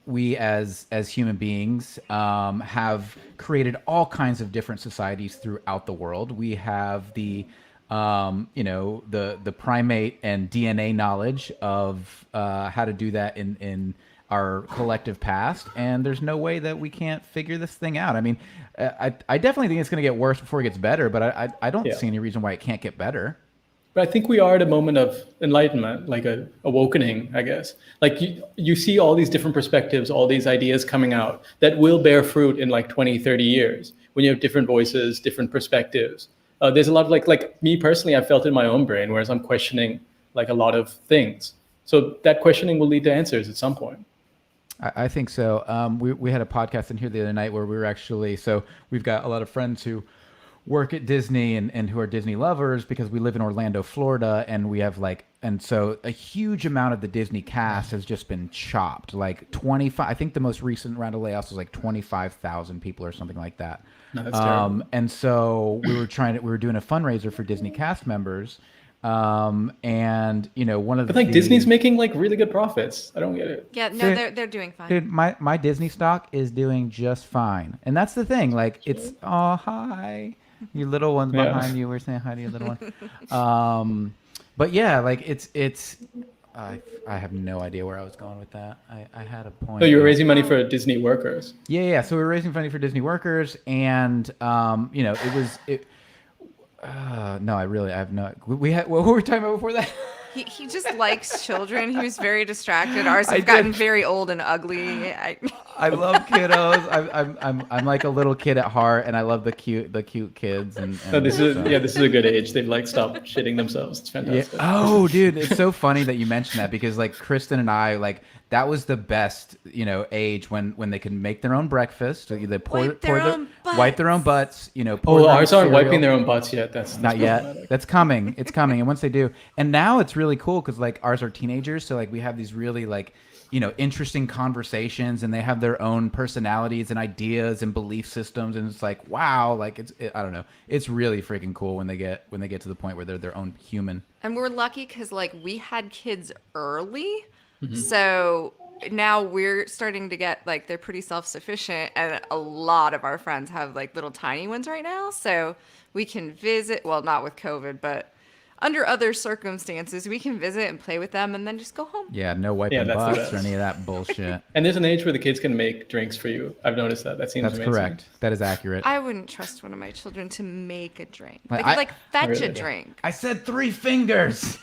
we as human beings have created all kinds of different societies throughout the world. We have the the primate and DNA knowledge of how to do that in our collective past, and there's no way that we can't figure this thing out. I mean, I definitely think it's going to get worse before it gets better, but I don't see any reason why it can't get better. But I think we are at a moment of enlightenment, like a awakening, I guess. Like you see all these different perspectives, all these ideas coming out that will bear fruit in like 20, 30 years when you have different voices, different perspectives. There's a lot of like me personally, I felt in my own brain, whereas I'm questioning like a lot of things. So that questioning will lead to answers at some point. I think so. We had a podcast in here the other night where we were actually, so we've got a lot of friends who work at Disney and who are Disney lovers because we live in Orlando, Florida, and we have and so a huge amount of the Disney cast has just been chopped. Like 25, I think the most recent round of layoffs was like 25,000 people or something like that. No, that's terrible. And so we were doing a fundraiser for Disney cast members. And one of the But like Disney's making like really good profits. I don't get it. Yeah, no, they're doing fine. Dude, my Disney stock is doing just fine. And that's the thing. Like, it's, oh, hi. You little ones behind you. We're saying hi to your little one. But yeah, like I have no idea where I was going with that. I had a point. So you were raising money for Disney workers. Yeah. So we were raising money for Disney workers, and no, I have no. We had what were we talking about before that? He just likes children. He was very distracted. Ours have gotten very old and ugly. I love kiddos. I'm like a little kid at heart, and I love the cute kids. And This is a good age. They've like stopped shitting themselves. It's fantastic. Yeah. Oh, dude, it's so funny that you mentioned that because like Kristen and I, like that was the best age when they can make their own breakfast. So they wipe their own butts. Ours aren't wiping their own butts yet. That's not yet. That's coming. It's coming, and once they do, and now it's really cool because like ours are teenagers, so like we have these really like interesting conversations, and they have their own personalities and ideas and belief systems, and it's like wow, like I don't know, it's really freaking cool when they get to the point where they're their own human. And we're lucky because like we had kids early, so now we're starting to get like they're pretty self-sufficient, and a lot of our friends have like little tiny ones right now, so we can visit. Well, not with COVID, but under other circumstances, we can visit and play with them and then just go home. Yeah, no wiping butts or any of that bullshit. And there's an age where the kids can make drinks for you. I've noticed that. That seems That's amazing. correct. That is accurate. I wouldn't trust one of my children to make a drink. They Like, could like fetch really a do. drink. I said 3 fingers.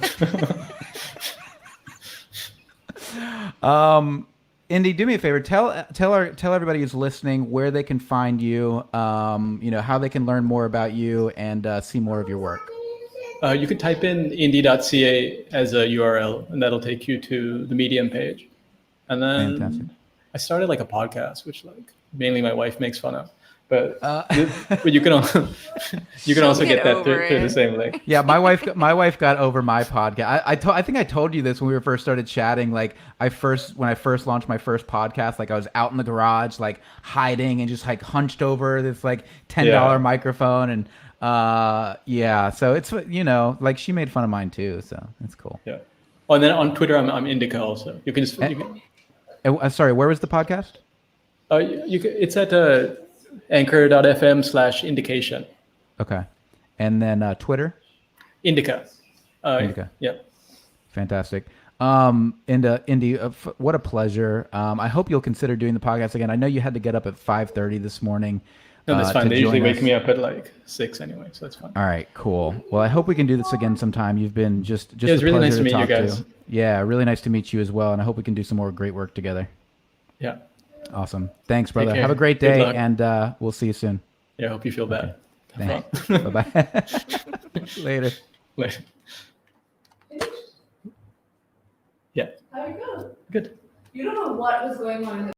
Indy, do me a favor. Tell everybody who's listening where they can find you. How they can learn more about you and see more of your work. You can type in indi.ca as a URL, and that'll take you to the Medium page. And then Fantastic. I started like a podcast, which like mainly my wife makes fun of. But but you can also get that over through the it. same link. Yeah, my wife got over my podcast. I think I told you this when we first started chatting. Like when I first launched my first podcast, like I was out in the garage, like hiding and just like hunched over this like $10 microphone, and yeah. So it's like she made fun of mine too. So it's cool. Yeah. Oh, and then on Twitter, I'm Indica also. You can just Sorry, where was the podcast? it's at anchor.fm/indication. Okay, and then Twitter. Indica. Indica. Yeah. Fantastic. Indi, what a pleasure. I hope you'll consider doing the podcast again. I know you had to get up at 5:30 this morning. No, that's fine. They usually join wake us. me up at like 6 anyway, so that's fine. All right, cool. Well, I hope we can do this again sometime. You've been just Yeah, it's a really pleasure nice to meet you talk guys. Yeah, really nice to meet you as well, and I hope we can do some more great work together. Yeah. Awesome. Thanks, brother. care. Have a great Good day, luck. and we'll see you soon. Yeah, I hope you feel bad. Have Thanks. fun. Bye-bye. Later. Later. Yeah. How'd it go? Good. You don't know what was going on in the